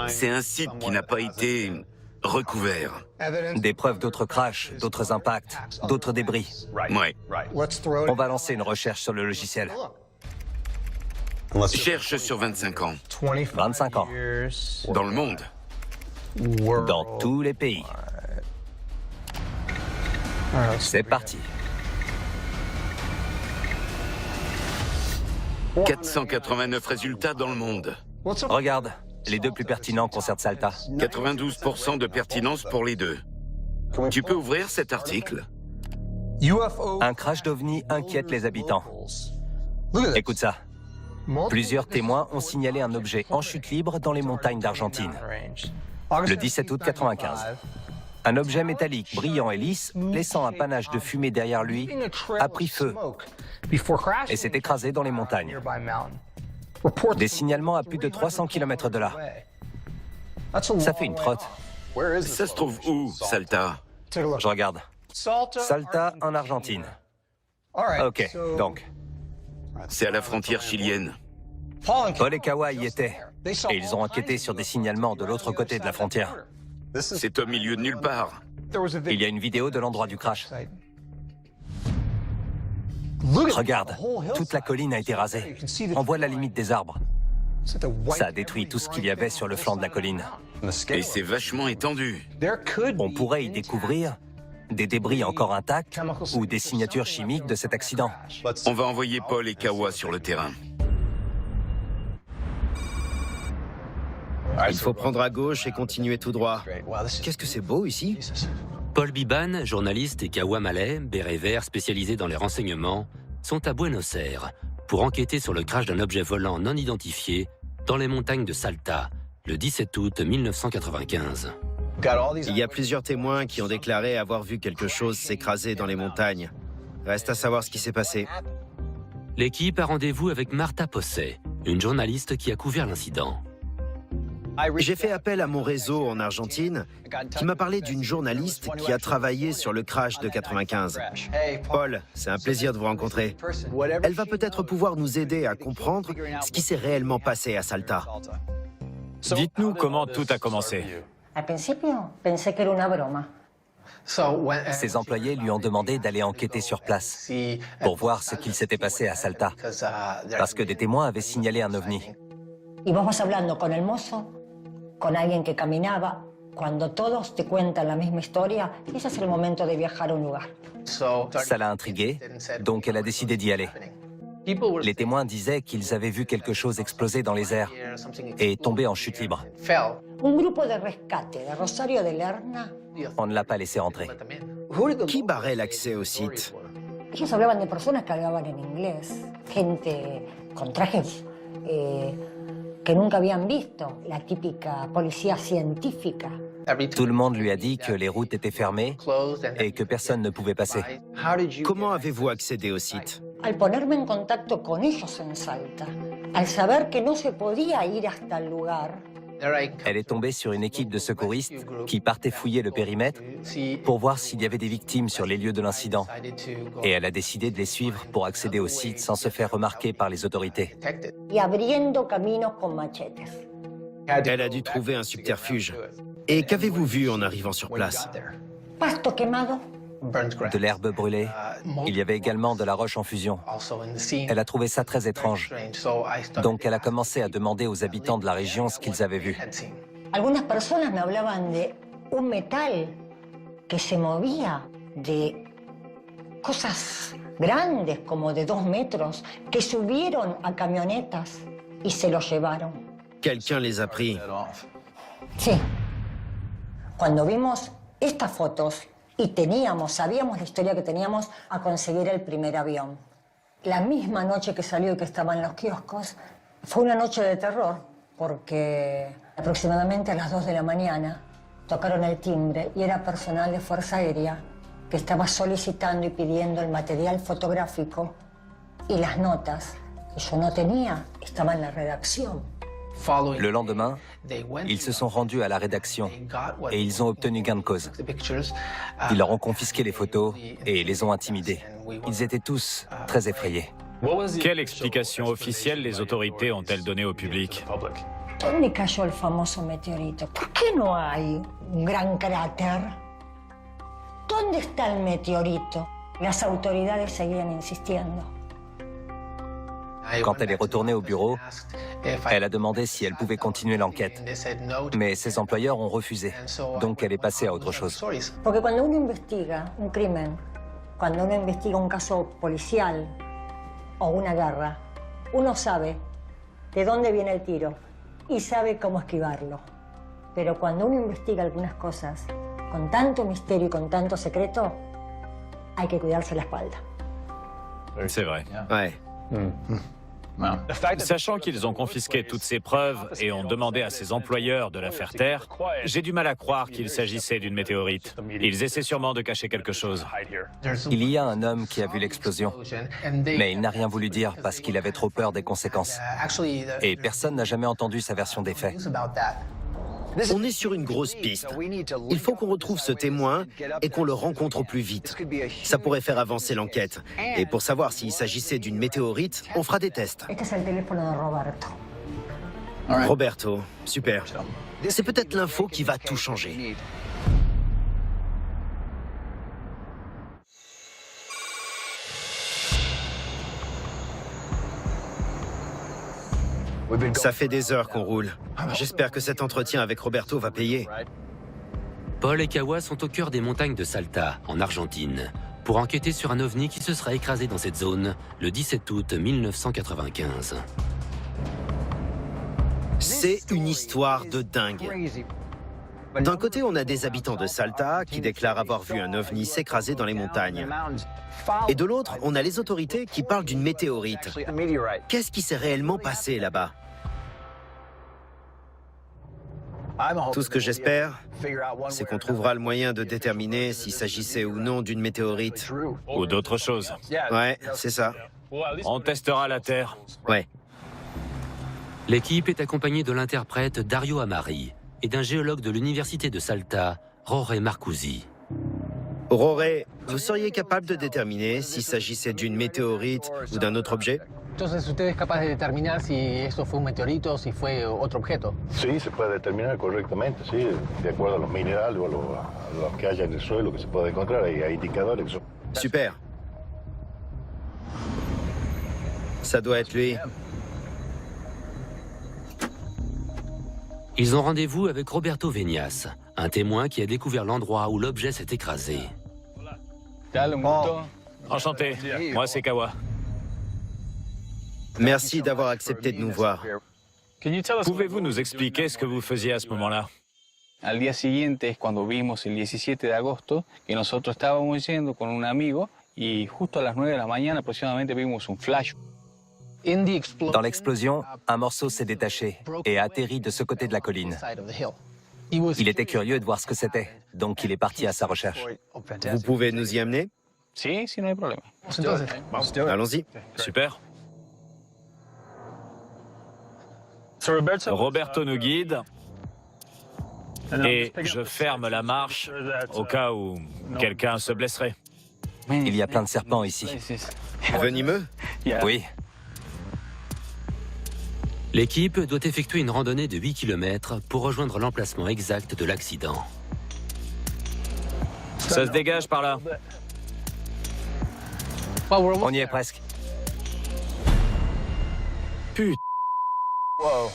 c'est un site qui n'a pas été recouvert. Des preuves d'autres crashs, d'autres impacts, d'autres débris. Ouais. On va lancer une recherche sur le logiciel. Cherche sur 25 ans. 25 ans. Dans le monde. Dans tous les pays. C'est parti. 489 résultats dans le monde. Regarde, les deux plus pertinents concernent Salta. 92% de pertinence pour les deux. Tu peux ouvrir cet article? Un crash d'ovni inquiète les habitants. Écoute ça. Plusieurs témoins ont signalé un objet en chute libre dans les montagnes d'Argentine. Le 17 août 1995. Un objet métallique brillant et lisse, laissant un panache de fumée derrière lui, a pris feu et s'est écrasé dans les montagnes. Des signalements à plus de 300 km de là. Ça fait une trotte. Ça se trouve où, Salta? Je regarde. Salta, en Argentine. Ok, donc. C'est à la frontière chilienne. Paul et Kawa y étaient, et ils ont enquêté sur des signalements de l'autre côté de la frontière. C'est au milieu de nulle part. Il y a une vidéo de l'endroit du crash. Regarde, toute la colline a été rasée. On voit la limite des arbres. Ça a détruit tout ce qu'il y avait sur le flanc de la colline. Et c'est vachement étendu. On pourrait y découvrir des débris encore intacts ou des signatures chimiques de cet accident. On va envoyer Paul et Kawa sur le terrain. Il faut prendre à gauche et continuer tout droit. Qu'est-ce que c'est beau ici? Paul Biban, journaliste, et Kawa Mallet, béret vert spécialisé dans les renseignements, sont à Buenos Aires pour enquêter sur le crash d'un objet volant non identifié dans les montagnes de Salta, le 17 août 1995. Il y a plusieurs témoins qui ont déclaré avoir vu quelque chose s'écraser dans les montagnes. Reste à savoir ce qui s'est passé. L'équipe a rendez-vous avec Marta Posset, une journaliste qui a couvert l'incident. J'ai fait appel à mon réseau en Argentine qui m'a parlé d'une journaliste qui a travaillé sur le crash de 95. Paul, c'est un plaisir de vous rencontrer. Elle va peut-être pouvoir nous aider à comprendre ce qui s'est réellement passé à Salta. Dites-nous comment tout a commencé. Al principio pensé que era una broma. Ses employés lui ont demandé d'aller enquêter sur place pour voir ce qu'il s'était passé à Salta, parce que des témoins avaient signalé un ovni. Íbamos hablando con el mozo, con alguien que caminaba. Cuando todos te cuentan la misma historia, ese es el momento de viajar a un lugar. Ça l'a intriguée, donc elle a décidé d'y aller. Les témoins disaient qu'ils avaient vu quelque chose exploser dans les airs et tomber en chute libre. Un grupo de rescate de Rosario de Lerna. On ne l'a pas laissé rentrer. Qui barrait l'accès au site? Ellos hablaban de personas que hablaban en inglés, gente con trajes que nunca habían visto, la típica policía científica. Tout le monde lui a dit que les routes étaient fermées et que personne ne pouvait passer. Comment avez-vous accédé au site? Al ponerme en contacto con ellos en Salta, al saber que no se podía ir hasta el lugar, Elle est tombée sur une équipe de secouristes qui partait fouiller le périmètre pour voir s'il y avait des victimes sur les lieux de l'incident. Et elle a décidé de les suivre pour accéder au site sans se faire remarquer par les autorités. y abriendo caminos con machetes. Elle a dû trouver un subterfuge. Et qu'avez-vous vu en arrivant sur place? Pasto quemado, De l'herbe brûlée, il y avait également de la roche en fusion. Elle a trouvé ça très étrange. Donc elle a commencé à demander aux habitants de la région ce qu'ils avaient vu. algunas personas me hablaban de un metal que se movía, de cosas grandes como de 2 metros que subieron a camionetas y se lo llevaron. Quelqu'un les a pris. Sí. Cuando vimos estas fotos y sabíamos la historia que teníamos a conseguir el primer avión. La misma noche que salió y que estaba en los kioscos, fue una noche de terror, porque aproximadamente a las 2 de la mañana tocaron el timbre y era personal de Fuerza Aérea que estaba solicitando y pidiendo el material fotográfico y las notas que yo no tenía, estaban en la redacción. Le lendemain, ils se sont rendus à la rédaction et ils ont obtenu gain de cause. Ils leur ont confisqué les photos et les ont intimidés. Ils étaient tous très effrayés. Quelle explication officielle les autorités ont-elles donnée au public? ¿Dónde cayó el famoso meteorito? ¿Por qué no hay un gran cráter? ¿Dónde está el meteorito? Las autoridades seguían insistiendo. Quand elle est retournée au bureau, elle a demandé si elle pouvait continuer l'enquête. Mais ses employeurs ont refusé. Donc elle est passée à autre chose. Porque cuando uno investiga un crimen, cuando uno investiga un caso policial o una guerra, uno sabe de dónde viene el tiro y sabe cómo esquivarlo. Pero cuando uno investiga algunas cosas con tanto misterio y con tanto secreto, hay que cuidarse la espalda. C'est vrai. Ouais. Sachant qu'ils ont confisqué toutes ces preuves et ont demandé à ses employeurs de la faire taire, j'ai du mal à croire qu'il s'agissait d'une météorite. Ils essaient sûrement de cacher quelque chose. Il y a un homme qui a vu l'explosion, mais il n'a rien voulu dire parce qu'il avait trop peur des conséquences. Et personne n'a jamais entendu sa version des faits. On est sur une grosse piste. Il faut qu'on retrouve ce témoin et qu'on le rencontre au plus vite. Ça pourrait faire avancer l'enquête. Et pour savoir s'il s'agissait d'une météorite, on fera des tests. Este es el teléfono de Roberto. Roberto, super. C'est peut-être l'info qui va tout changer. Ça fait des heures qu'on roule. J'espère que cet entretien avec Roberto va payer. Paul et Kawa sont au cœur des montagnes de Salta, en Argentine, pour enquêter sur un ovni qui se serait écrasé dans cette zone le 17 août 1995. C'est une histoire de dingue. D'un côté, on a des habitants de Salta qui déclarent avoir vu un ovni s'écraser dans les montagnes. Et de l'autre, on a les autorités qui parlent d'une météorite. Qu'est-ce qui s'est réellement passé là-bas? Tout ce que j'espère, c'est qu'on trouvera le moyen de déterminer s'il s'agissait ou non d'une météorite. Ou d'autres choses. Ouais, c'est ça. On testera la Terre. Ouais. L'équipe est accompagnée de l'interprète Dario Amari et d'un géologue de l'université de Salta, Roré Marcusi. Roré, vous seriez capable de déterminer s'il s'agissait d'une météorite ou d'un autre objet? Entonces, ¿usted es capaz de determinar si eso fue un meteorito o si fue otro objeto? Sí, se puede determinar correctamente, sí, de acuerdo a los minerales o a lo que haya en el suelo que se puede encontrar. Hay indicadores que son... Super. Ça doit être lui. Ils ont rendez-vous avec Roberto Veñas, un témoin qui a découvert l'endroit où l'objet s'est écrasé. Enchanté, moi c'est Kawa. Merci d'avoir accepté de nous voir. Pouvez-vous nous expliquer ce que vous faisiez à ce moment-là? Al día siguiente es cuando vimos el 17 de agosto que nosotros estábamos yendo con un amigo y justo a las 9 de la mañana aproximadamente vimos un flash. Dans l'explosion, un morceau s'est détaché et a atterri de ce côté de la colline. Il était curieux de voir ce que c'était, donc il est parti à sa recherche. Vous pouvez nous y amener? Sí, sí, no hay problema. Allons-y. Super. Roberto nous guide. Et je ferme la marche au cas où quelqu'un se blesserait. Il y a plein de serpents ici. Venimeux? Oui. L'équipe doit effectuer une randonnée de 8 km pour rejoindre l'emplacement exact de l'accident. Ça se dégage par là. On y est presque. Putain. Wow.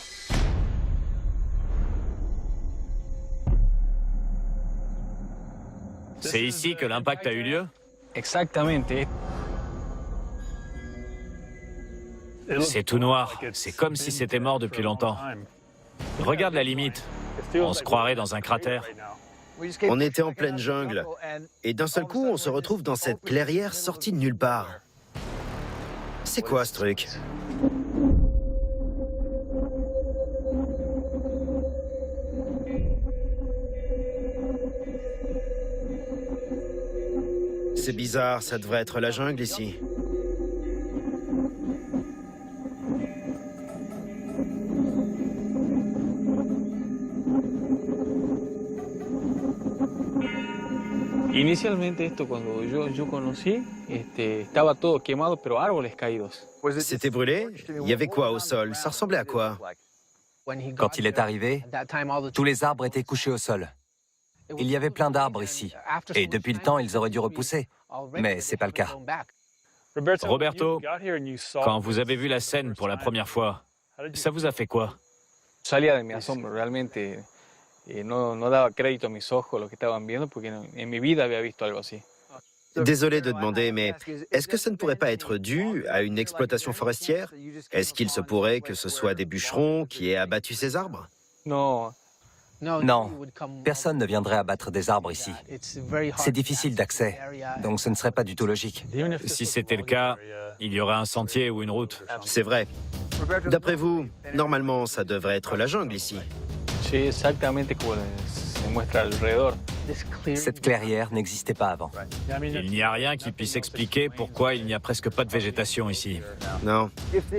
C'est ici que l'impact a eu lieu? Exactamente. C'est tout noir. C'est comme si c'était mort depuis longtemps. Regarde la limite. On se croirait dans un cratère. On était en pleine jungle. Et d'un seul coup, on se retrouve dans cette clairière sortie de nulle part. C'est quoi ce truc? C'est bizarre, ça devrait être la jungle ici. Inicialmente esto cuando yo conocí, estaba todo quemado, pero árboles caídos. C'était brûlé? Il y avait quoi au sol? Ça ressemblait à quoi? Quand il est arrivé, tous les arbres étaient couchés au sol. Il y avait plein d'arbres ici. Et depuis le temps, ils auraient dû repousser. Mais c'est pas le cas. Roberto, quand vous avez vu la scène pour la première fois, ça vous a fait quoi? Salía de mi asombro, realmente no daba crédito a mis ojos lo que estaban viendo porque en mi vida había visto algo así. Désolé de demander, mais est-ce que ça ne pourrait pas être dû à une exploitation forestière? Est-ce qu'il se pourrait que ce soit des bûcherons qui aient abattu ces arbres? Non. Non, personne ne viendrait abattre des arbres ici. C'est difficile d'accès, donc ce ne serait pas du tout logique. Si c'était le cas, il y aurait un sentier ou une route. C'est vrai. D'après vous, normalement, ça devrait être la jungle ici. Sí, exactamente como se muestra alrededor. Cette clairière n'existait pas avant. Il n'y a rien qui puisse expliquer pourquoi il n'y a presque pas de végétation ici. Non.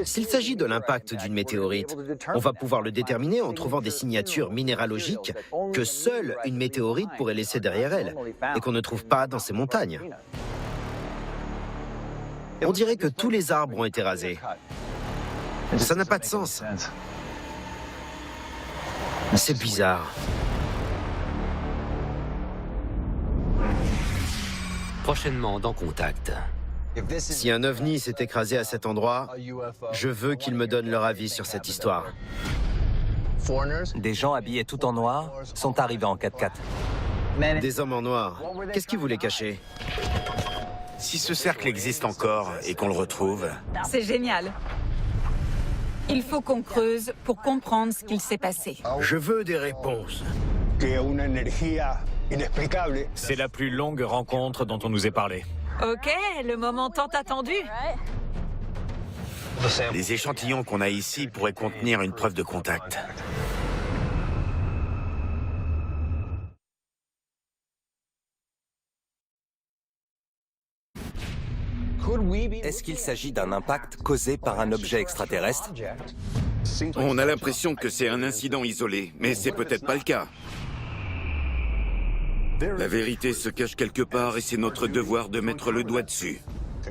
S'il s'agit de l'impact d'une météorite, on va pouvoir le déterminer en trouvant des signatures minéralogiques que seule une météorite pourrait laisser derrière elle et qu'on ne trouve pas dans ces montagnes. On dirait que tous les arbres ont été rasés. Ça n'a pas de sens. C'est bizarre. Prochainement dans Contact. Si un ovni s'est écrasé à cet endroit, je veux qu'ils me donnent leur avis sur cette histoire. Des gens habillés tout en noir sont arrivés en 4x4. Des hommes en noir. Qu'est-ce qu'ils voulaient cacher? Si ce cercle existe encore et qu'on le retrouve... C'est génial. Il faut qu'on creuse pour comprendre ce qu'il s'est passé. Je veux des réponses. C'est la plus longue rencontre dont on nous ait parlé. Ok, le moment tant attendu. Les échantillons qu'on a ici pourraient contenir une preuve de contact. Est-ce qu'il s'agit d'un impact causé par un objet extraterrestre? On a l'impression que c'est un incident isolé, mais c'est peut-être pas le cas. La vérité se cache quelque part et c'est notre devoir de mettre le doigt dessus.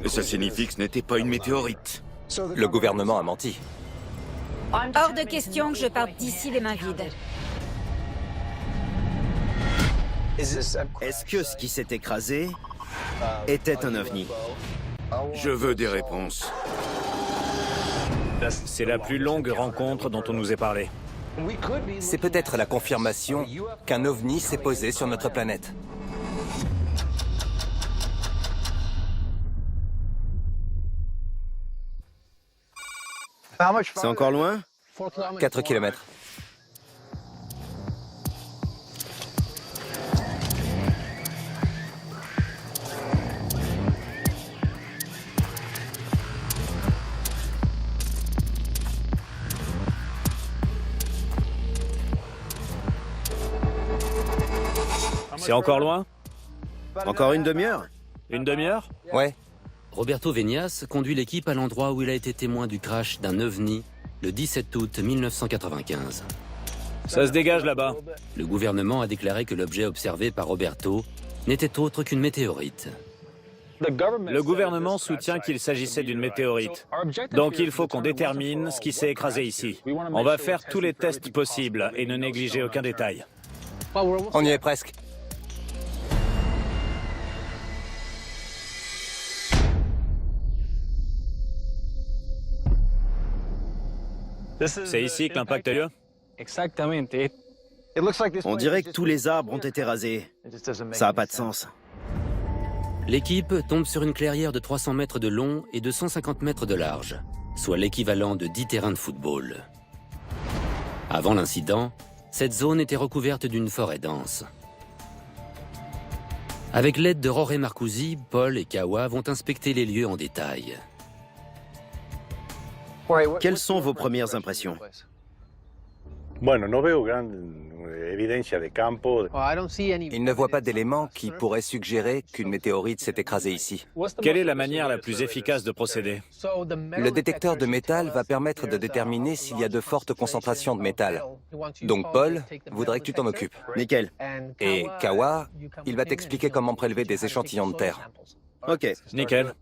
Ça signifie que ce n'était pas une météorite. Le gouvernement a menti. Hors de question que je parte d'ici les mains vides. Est-ce que ce qui s'est écrasé était un ovni? Je veux des réponses. C'est la plus longue rencontre dont on nous ait parlé. C'est peut-être la confirmation qu'un ovni s'est posé sur notre planète. C'est encore loin? 4 km. C'est encore loin? Encore une demi-heure? Une demi-heure? Ouais. Roberto Venias conduit l'équipe à l'endroit où il a été témoin du crash d'un OVNI le 17 août 1995. Ça se dégage là-bas. Le gouvernement a déclaré que l'objet observé par Roberto n'était autre qu'une météorite. Le gouvernement soutient qu'il s'agissait d'une météorite. Donc il faut qu'on détermine ce qui s'est écrasé ici. On va faire tous les tests possibles et ne négliger aucun détail. On y est presque. C'est ici que l'impact a lieu? Exactement. On dirait que tous les arbres ont été rasés. Ça n'a pas de sens. L'équipe tombe sur une clairière de 300 mètres de long et de 150 mètres de large, soit l'équivalent de 10 terrains de football. Avant l'incident, cette zone était recouverte d'une forêt dense. Avec l'aide de Jorge Marcusi, Paul et Kawa vont inspecter les lieux en détail. Quelles sont vos premières impressions? Bueno, no veo gran evidencia de campo. Il ne voit pas d'éléments qui pourraient suggérer qu'une météorite s'est écrasée ici. Quelle est la manière la plus efficace de procéder? Le détecteur de métal va permettre de déterminer s'il y a de fortes concentrations de métal. Donc Paul voudrait que tu t'en occupes. Nickel. Et Kawa, il va t'expliquer comment prélever des échantillons de terre. Ok. Nickel.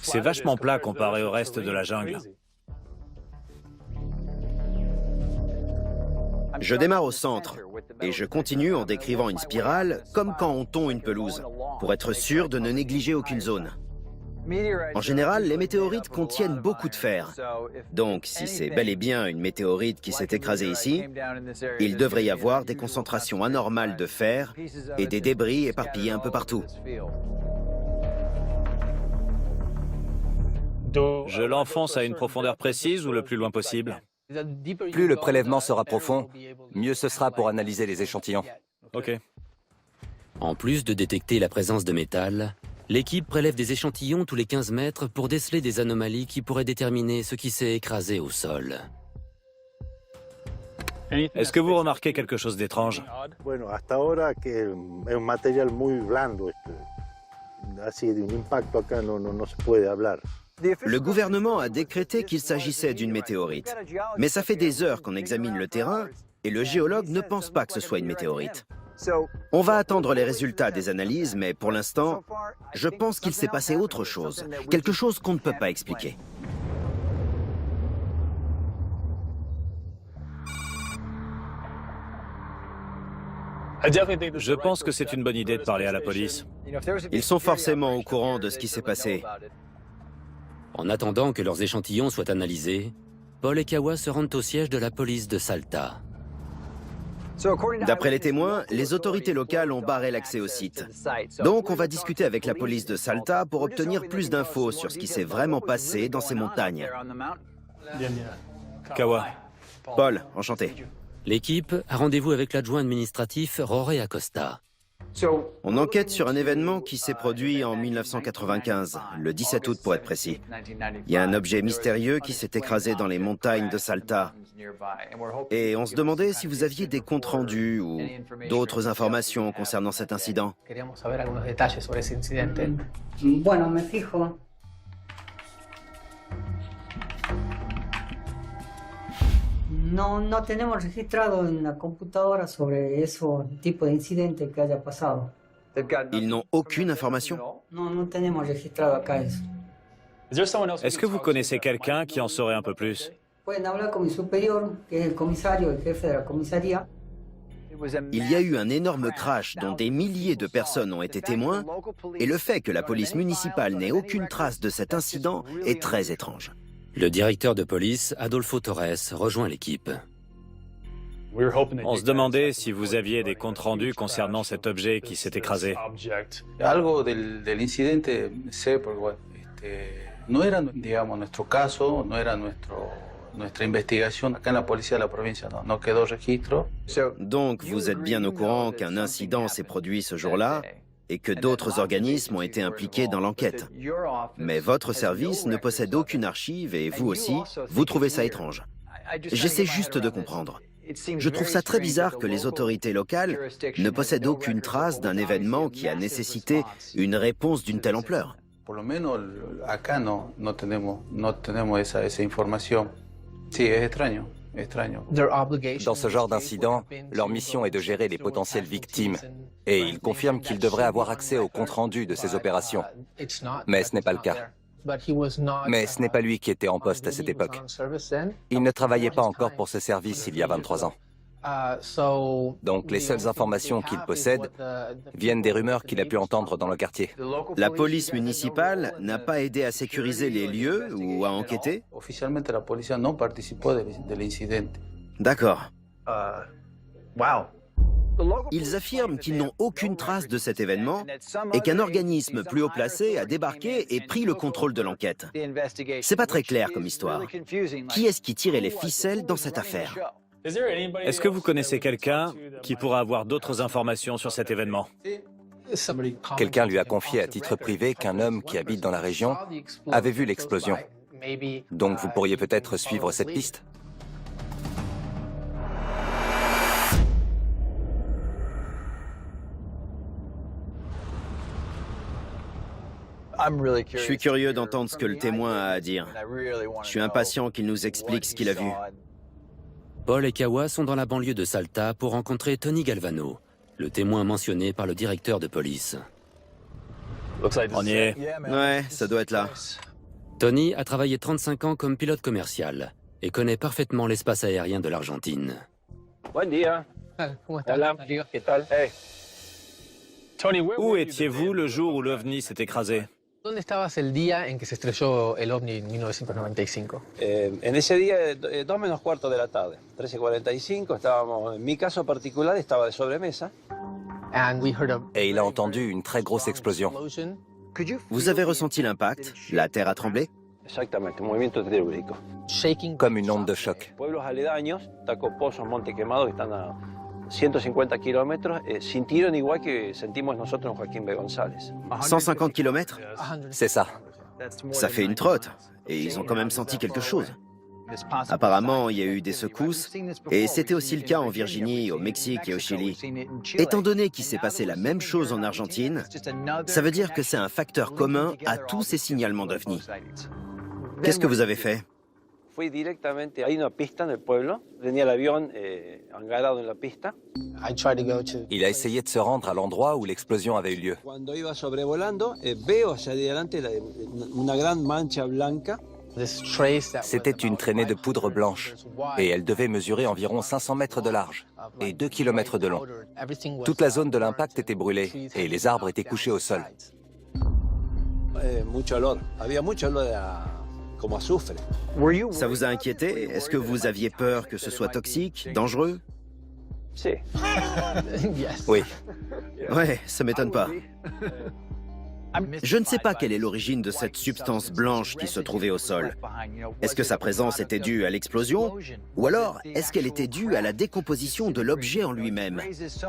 C'est vachement plat comparé au reste de la jungle. Je démarre au centre et je continue en décrivant une spirale comme quand on tond une pelouse, pour être sûr de ne négliger aucune zone. En général, les météorites contiennent beaucoup de fer. Donc, si c'est bel et bien une météorite qui s'est écrasée ici, il devrait y avoir des concentrations anormales de fer et des débris éparpillés un peu partout. Je l'enfonce à une profondeur précise ou le plus loin possible? Plus le prélèvement sera profond, mieux ce sera pour analyser les échantillons. Ok. En plus de détecter la présence de métal, l'équipe prélève des échantillons tous les 15 mètres pour déceler des anomalies qui pourraient déterminer ce qui s'est écrasé au sol. Est-ce que vous remarquez quelque chose d'étrange? Bueno, hasta ahora que es un material muy blando, así de un impacto acá no se puede hablar. Le gouvernement a décrété qu'il s'agissait d'une météorite. Mais ça fait des heures qu'on examine le terrain et le géologue ne pense pas que ce soit une météorite. On va attendre les résultats des analyses, mais pour l'instant, je pense qu'il s'est passé autre chose. Quelque chose qu'on ne peut pas expliquer. Je pense que c'est une bonne idée de parler à la police. Ils sont forcément au courant de ce qui s'est passé. En attendant que leurs échantillons soient analysés, Paul et Kawa se rendent au siège de la police de Salta. D'après les témoins, les autorités locales ont barré l'accès au site. Donc on va discuter avec la police de Salta pour obtenir plus d'infos sur ce qui s'est vraiment passé dans ces montagnes. Kawa. Paul, enchanté. L'équipe a rendez-vous avec l'adjoint administratif Jorge Acosta. On enquête sur un événement qui s'est produit en 1995, le 17 août pour être précis. Il y a un objet mystérieux qui s'est écrasé dans les montagnes de Salta. Et on se demandait si vous aviez des comptes rendus ou d'autres informations concernant cet incident. Bueno, me fijo. No tenemos registrado en la computadora sobre eso tipo de incidente que haya pasado. Ils n'ont aucune information? No tenemos registrado acá eso. Est-ce que vous connaissez quelqu'un qui en saurait un peu plus? Pueden hablar con mi superior, que es el comisario, el jefe de la comisaría. Il y a eu un énorme crash dont des milliers de personnes ont été témoins, et le fait que la police municipale n'ait aucune trace de cet incident est très étrange. Le directeur de police, Adolfo Torres, rejoint l'équipe. On se demandait si vous aviez des comptes rendus concernant cet objet qui s'est écrasé. Algo del incidente sé, porque bueno, no era, digamos, nuestro caso, no era nuestra investigación acá en la policía de la provincia, no quedó registro. Donc vous êtes bien au courant qu'un incident s'est produit ce jour-là et que d'autres organismes ont été impliqués dans l'enquête. Mais votre service ne possède aucune archive et vous aussi, vous trouvez ça étrange. J'essaie juste de comprendre. Je trouve ça très bizarre que les autorités locales ne possèdent aucune trace d'un événement qui a nécessité une réponse d'une telle ampleur. Por lo menos acá no tenemos esa información. Sí, es extraño. Dans ce genre d'incident, leur mission est de gérer les potentielles victimes et ils confirment qu'ils devraient avoir accès au compte-rendu de ces opérations. Mais ce n'est pas le cas. Mais ce n'est pas lui qui était en poste à cette époque. Il ne travaillait pas encore pour ce service il y a 23 ans. Donc les seules informations qu'il possède viennent des rumeurs qu'il a pu entendre dans le quartier. La police municipale n'a pas aidé à sécuriser les lieux ou à enquêter? Oficialmente la policía no participó del incidente. D'accord. Ils affirment qu'ils n'ont aucune trace de cet événement et qu'un organisme plus haut placé a débarqué et pris le contrôle de l'enquête. C'est pas très clair comme histoire. Qui est-ce qui tirait les ficelles dans cette affaire? Est-ce que vous connaissez quelqu'un qui pourra avoir d'autres informations sur cet événement? Quelqu'un lui a confié à titre privé qu'un homme qui habite dans la région avait vu l'explosion. Donc vous pourriez peut-être suivre cette piste. Je suis curieux d'entendre ce que le témoin a à dire. Je suis impatient qu'il nous explique ce qu'il a vu. Paul et Kawa sont dans la banlieue de Salta pour rencontrer Tony Galvano, le témoin mentionné par le directeur de police. On y est. Ouais, ça doit être là. Tony a travaillé 35 ans comme pilote commercial et connaît parfaitement l'espace aérien de l'Argentine. Buen día. Hola, ¿qué tal? Hey. Où étiez-vous le jour où l'OVNI s'est écrasé? ¿Dónde estabas el día en que se estrelló el OVNI en 1995? En ese día, 2 menos cuarto de la tarde, 13:45, estábamos, en mi caso particular, estaba de sobremesa. Et il a entendu une très grosse explosion. Vous avez ressenti l'impact? La terre a tremblé? Exactamente, un movimiento telúrico. Comme une onde de choc. Pueblos aledaños, Taco Pozos, Monte Quemado, que están a 150 kilómetros, sintieron igual que sentimos nosotros en Joaquín B. González. 150 km? C'est ça. Ça fait une trotte. Et ils ont quand même senti quelque chose. Apparemment, il y a eu des secousses, et c'était aussi le cas en Virginie, au Mexique et au Chili. Étant donné qu'il s'est passé la même chose en Argentine, ça veut dire que c'est un facteur commun à tous ces signalements d'OVNI. Qu'est-ce que vous avez fait? Fui directamente, hay una pista en el pueblo, tenía el avión engarado en la pista. Il a essayé de se rendre à l'endroit où l'explosion avait eu lieu. Cuando iba sobrevolando, veo hacia adelante una gran mancha blanca. C'était une traînée de poudre blanche et elle devait mesurer environ 500 mètres de large et 2 km de long. Toute la zone de l'impact était brûlée et les arbres étaient couchés au sol. Mucho olor, había mucho olor como azufre. Ça vous a inquiété? Est-ce que vous aviez peur que ce soit toxique, dangereux? Oui. Ouais, ça m'étonne pas. Je ne sais pas quelle est l'origine de cette substance blanche qui se trouvait au sol. Est-ce que sa présence était due à l'explosion? Ou alors, est-ce qu'elle était due à la décomposition de l'objet en lui-même?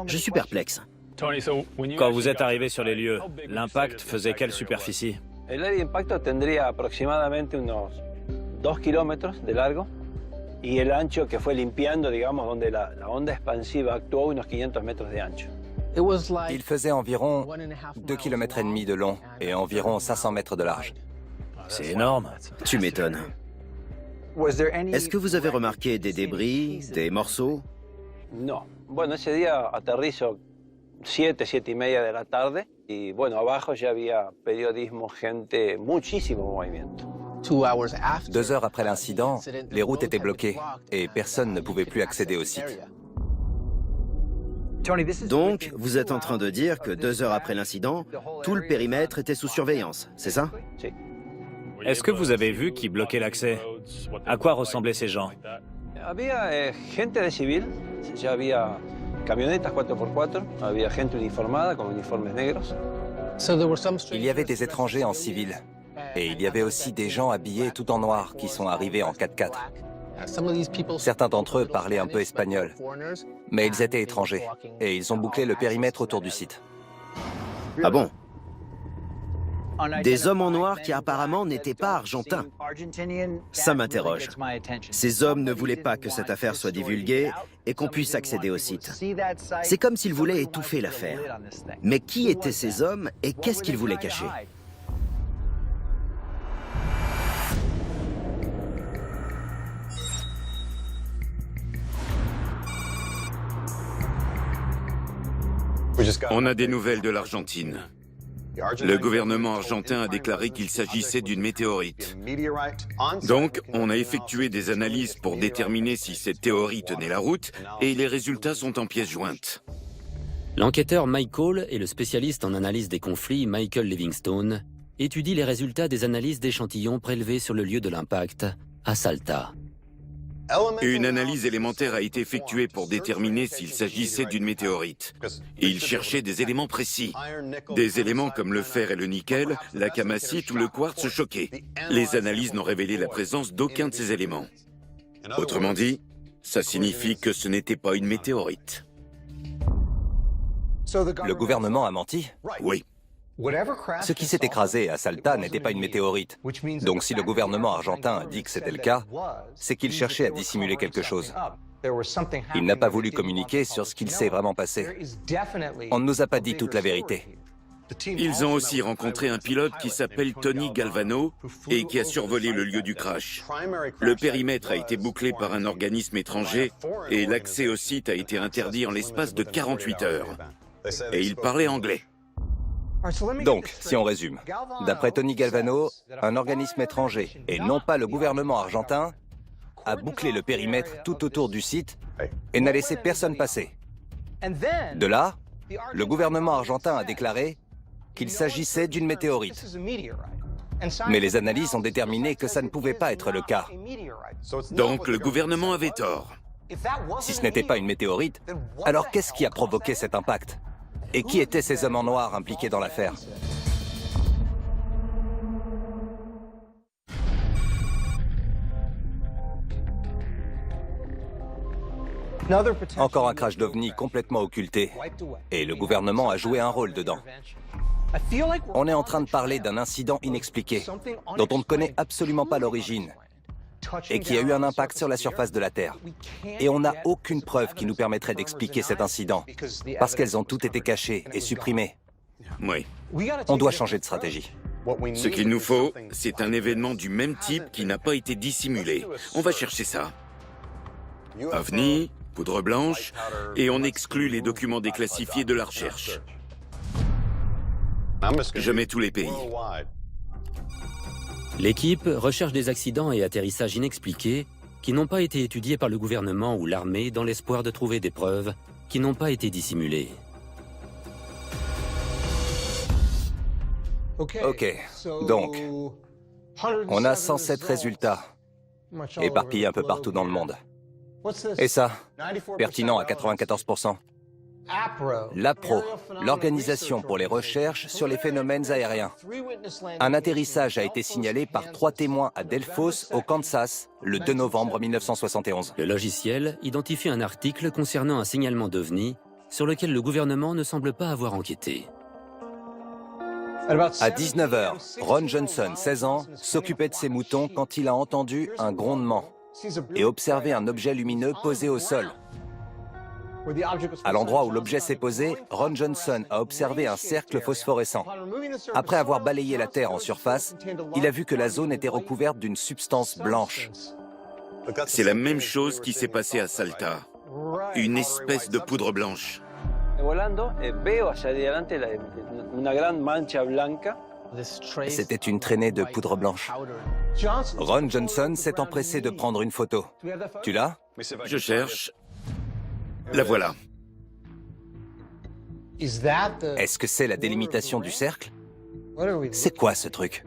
Je suis perplexe. Quand vous êtes arrivé sur les lieux, l'impact faisait quelle superficie? El área de impacto tendría aproximadamente unos 2 kilómetros de largo y el ancho que fue limpiando, digamos, donde la onda expansiva actuó, unos 500 metros de ancho. Il faisait environ 2,5 km de long et environ 500 mètres de large. C'est énorme. Tu m'étonnes. Est-ce que vous avez remarqué des débris, des morceaux? No. Bueno, ese día aterrizo 7:30 de la tarde y bueno, abajo ya había periodismo, gente, muchísimo movimiento. 2 heures après l'incident, les routes étaient bloquées et personne ne pouvait plus accéder au site. Donc, vous êtes en train de dire que 2 heures après l'incident, tout le périmètre était sous surveillance, c'est ça? Est-ce que vous avez vu qui bloquait l'accès? À quoi ressemblaient ces gens? Había gente de civil, ya había camionetas 4x4, había gente uniformada con uniformes negros. Il y avait des étrangers en civil et il y avait aussi des gens habillés tout en noir qui sont arrivés en 4x4. Certains d'entre eux parlaient un peu espagnol, mais ils étaient étrangers et ils ont bouclé le périmètre autour du site. Ah bon? Des hommes en noir qui apparemment n'étaient pas argentins. Ça m'interroge. Ces hommes ne voulaient pas que cette affaire soit divulguée et qu'on puisse accéder au site. C'est comme s'ils voulaient étouffer l'affaire. Mais qui étaient ces hommes et qu'est-ce qu'ils voulaient cacher? On a des nouvelles de l'Argentine. Le gouvernement argentin a déclaré qu'il s'agissait d'une météorite. Donc, on a effectué des analyses pour déterminer si cette théorie tenait la route, et les résultats sont en pièces jointes. L'enquêteur Mike Cole et le spécialiste en analyse des conflits Michael Livingstone étudient les résultats des analyses d'échantillons prélevés sur le lieu de l'impact, à Salta. Une analyse élémentaire a été effectuée pour déterminer s'il s'agissait d'une météorite. Ils cherchaient des éléments précis. Des éléments comme le fer et le nickel, la camacite ou le quartz choqué. Les analyses n'ont révélé la présence d'aucun de ces éléments. Autrement dit, ça signifie que ce n'était pas une météorite. Le gouvernement a menti? Oui. Ce qui s'est écrasé à Salta n'était pas une météorite. Donc si le gouvernement argentin a dit que c'était le cas, c'est qu'il cherchait à dissimuler quelque chose. Il n'a pas voulu communiquer sur ce qu'il s'est vraiment passé. On ne nous a pas dit toute la vérité. Ils ont aussi rencontré un pilote qui s'appelle Tony Galvano et qui a survolé le lieu du crash. Le périmètre a été bouclé par un organisme étranger et l'accès au site a été interdit en l'espace de 48 heures. Et il parlait anglais. Donc, si on résume, d'après Tony Galvano, un organisme étranger, et non pas le gouvernement argentin, a bouclé le périmètre tout autour du site et n'a laissé personne passer. De là, le gouvernement argentin a déclaré qu'il s'agissait d'une météorite. Mais les analyses ont déterminé que ça ne pouvait pas être le cas. Donc le gouvernement avait tort. Si ce n'était pas une météorite, alors qu'est-ce qui a provoqué cet impact ? Et qui étaient ces hommes en noir impliqués dans l'affaire? Encore un crash d'OVNI complètement occulté. Et le gouvernement a joué un rôle dedans. On est en train de parler d'un incident inexpliqué, dont on ne connaît absolument pas l'origine, et qui a eu un impact sur la surface de la Terre. Et on n'a aucune preuve qui nous permettrait d'expliquer cet incident, parce qu'elles ont toutes été cachées et supprimées. Oui. On doit changer de stratégie. Ce qu'il nous faut, c'est un événement du même type qui n'a pas été dissimulé. On va chercher ça. OVNI, poudre blanche, et on exclut les documents déclassifiés de la recherche. Je mets tous les pays. L'équipe recherche des accidents et atterrissages inexpliqués qui n'ont pas été étudiés par le gouvernement ou l'armée dans l'espoir de trouver des preuves qui n'ont pas été dissimulées. Ok, donc, on a 107 résultats, éparpillés un peu partout dans le monde. Et ça, pertinent à 94%. L'APRO, l'Organisation pour les recherches sur les phénomènes aériens. Un atterrissage a été signalé par 3 témoins à Delphos, au Kansas, le 2 novembre 1971. Le logiciel identifie un article concernant un signalement d'OVNI sur lequel le gouvernement ne semble pas avoir enquêté. À 19h, Ron Johnson, 16 ans, s'occupait de ses moutons quand il a entendu un grondement et observé un objet lumineux posé au sol. À l'endroit où l'objet s'est posé, Ron Johnson a observé un cercle phosphorescent. Après avoir balayé la Terre en surface, il a vu que la zone était recouverte d'une substance blanche. C'est la même chose qui s'est passé à Salta. Une espèce de poudre blanche. C'était une traînée de poudre blanche. Ron Johnson s'est empressé de prendre une photo. Tu l'as? Je cherche. La voilà. Est-ce que c'est la délimitation du cercle? C'est quoi ce truc?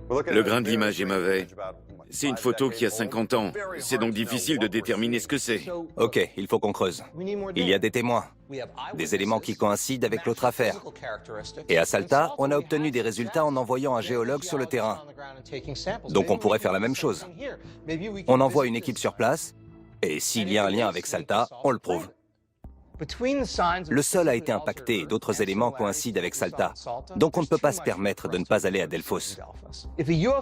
Le grain de l'image est mauvais. C'est une photo qui a 50 ans. C'est donc difficile de déterminer ce que c'est. Ok, il faut qu'on creuse. Il y a des témoins, des éléments qui coïncident avec l'autre affaire. Et à Salta, on a obtenu des résultats en envoyant un géologue sur le terrain. Donc on pourrait faire la même chose. On envoie une équipe sur place, et s'il y a un lien avec Salta, on le prouve. Le sol a été impacté et d'autres éléments coïncident avec Salta. Donc on ne peut pas se permettre de ne pas aller à Delphos.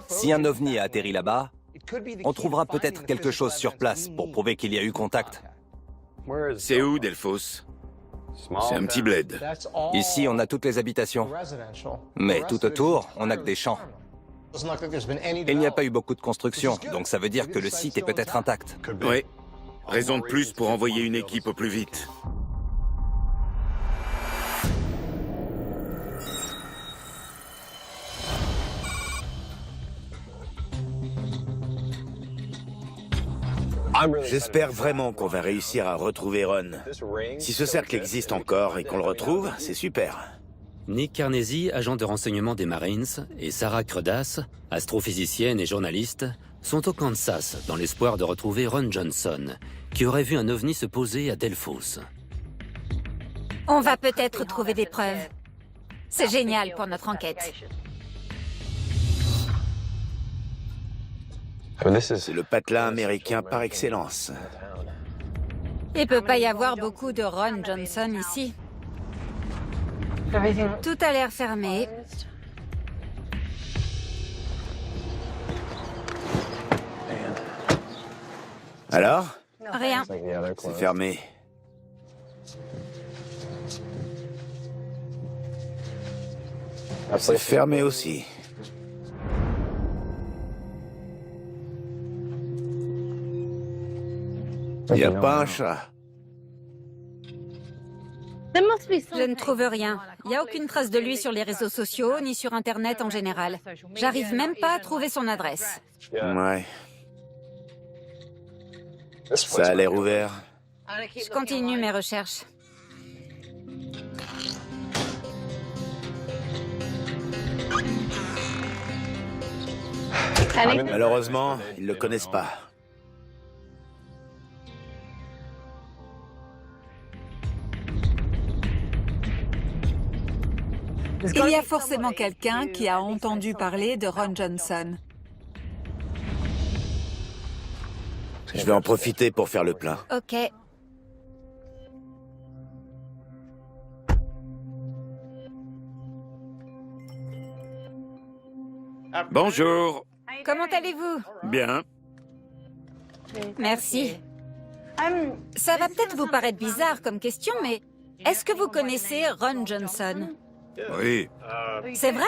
Si un ovni a atterri là-bas, on trouvera peut-être quelque chose sur place pour prouver qu'il y a eu contact. C'est où, Delphos? C'est un petit bled. Ici, on a toutes les habitations. Mais tout autour, on n'a que des champs. Il n'y a pas eu beaucoup de construction, donc ça veut dire que le site est peut-être intact. Oui. Raison de plus pour envoyer une équipe au plus vite. J'espère vraiment qu'on va réussir à retrouver Ron. Si ce cercle existe encore et qu'on le retrouve, c'est super. Nick Carnesi, agent de renseignement des Marines, et Sarah Credas, astrophysicienne et journaliste, sont au Kansas dans l'espoir de retrouver Ron Johnson, qui aurait vu un ovni se poser à Delphos. On va peut-être trouver des preuves. C'est génial pour notre enquête. C'est le patelin américain par excellence. Il peut pas y avoir beaucoup de Ron Johnson ici. Tout a l'air fermé. Alors? Rien. C'est fermé. C'est fermé aussi. Il n'y a pas un chat. Je ne trouve rien. Il n'y a aucune trace de lui sur les réseaux sociaux, ni sur Internet en général. J'arrive même pas à trouver son adresse. Ouais. Ça a l'air ouvert. Je continue mes recherches. Malheureusement, ils ne le connaissent pas. Il y a forcément quelqu'un qui a entendu parler de Ron Johnson. Je vais en profiter pour faire le plein. Ok. Bonjour. Comment allez-vous? Bien. Merci. Ça va peut-être vous paraître bizarre comme question, mais est-ce que vous connaissez Ron Johnson? Oui. C'est vrai?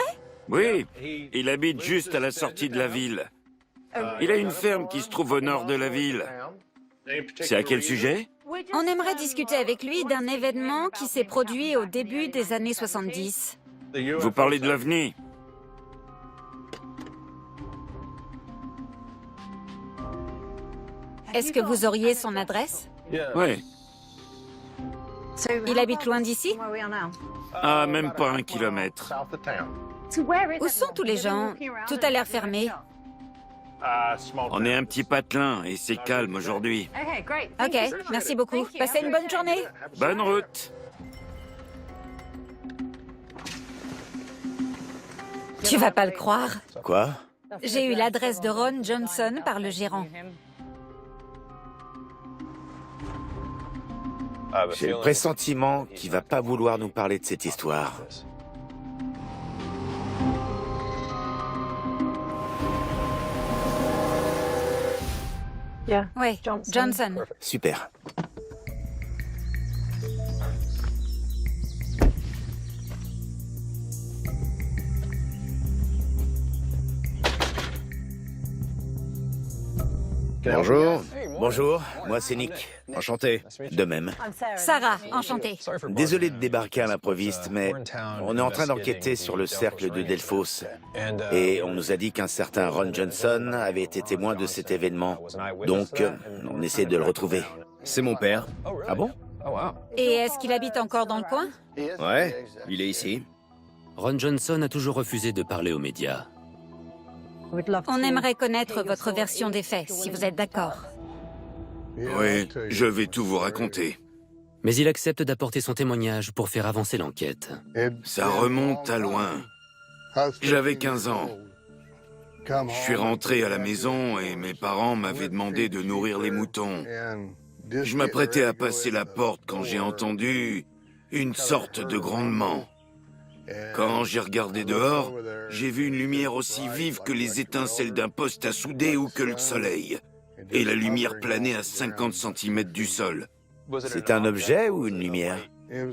Oui. Il habite juste à la sortie de la ville. Il a une ferme qui se trouve au nord de la ville. C'est à quel sujet? On aimerait discuter avec lui d'un événement qui s'est produit au début des années 70. Vous parlez de l'OVNI? Est-ce que vous auriez son adresse? Oui. Il habite loin d'ici? Ah, même pas 1 kilomètre. Où sont tous les gens? Tout a l'air fermé. On est un petit patelin et c'est calme aujourd'hui. Ok, merci beaucoup. Passez une bonne journée. Bonne route. Tu vas pas le croire. Quoi? J'ai eu l'adresse de Ron Johnson par le gérant. J'ai le pressentiment qu'il va pas vouloir nous parler de cette histoire. Oui, Johnson. Super. Bonjour. Bonjour, moi c'est Nick. Enchanté. De même. Sarah, enchantée. Désolé de débarquer à l'improviste, mais on est en train d'enquêter sur le cercle de Delphos. Et on nous a dit qu'un certain Ron Johnson avait été témoin de cet événement. Donc, on essaie de le retrouver. C'est mon père. Ah bon? Et est-ce qu'il habite encore dans le coin? Ouais, il est ici. Ron Johnson a toujours refusé de parler aux médias. On aimerait connaître votre version des faits, si vous êtes d'accord. Oui, je vais tout vous raconter. Mais il accepte d'apporter son témoignage pour faire avancer l'enquête. Ça remonte à loin. J'avais 15 ans. Je suis rentré à la maison et mes parents m'avaient demandé de nourrir les moutons. Je m'apprêtais à passer la porte quand j'ai entendu une sorte de grondement. Quand j'ai regardé dehors, j'ai vu une lumière aussi vive que les étincelles d'un poste à souder ou que le soleil. Et la lumière planait à 50 cm du sol. C'est un objet ou une lumière?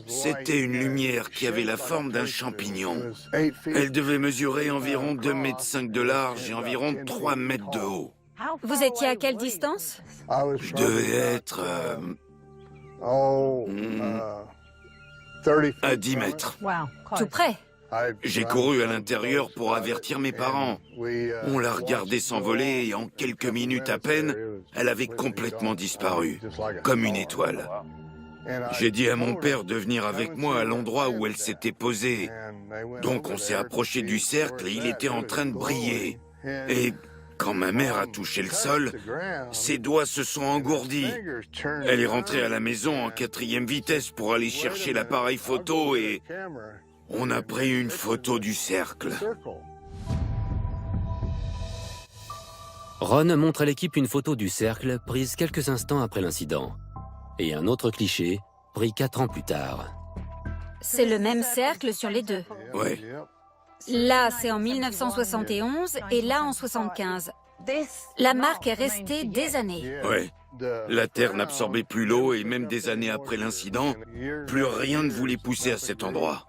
C'était une lumière qui avait la forme d'un champignon. Elle devait mesurer environ 2,5 m de large et environ 3 mètres de haut. Vous étiez à quelle distance? Je devais être à 10 mètres. Tout près. J'ai couru à l'intérieur pour avertir mes parents. On l'a regardée s'envoler et en quelques minutes à peine, elle avait complètement disparu, comme une étoile. J'ai dit à mon père de venir avec moi à l'endroit où elle s'était posée. Donc on s'est approché du cercle et il était en train de briller. Et quand ma mère a touché le sol, ses doigts se sont engourdis. Elle est rentrée à la maison en 4e vitesse pour aller chercher l'appareil photo et on a pris une photo du cercle. Ron montre à l'équipe une photo du cercle prise quelques instants après l'incident. Et un autre cliché, pris 4 ans plus tard. C'est le même cercle sur les deux. Ouais. Là, c'est en 1971 et là en 75. La marque est restée des années. Ouais. La Terre n'absorbait plus l'eau et même des années après l'incident, plus rien ne voulait pousser à cet endroit.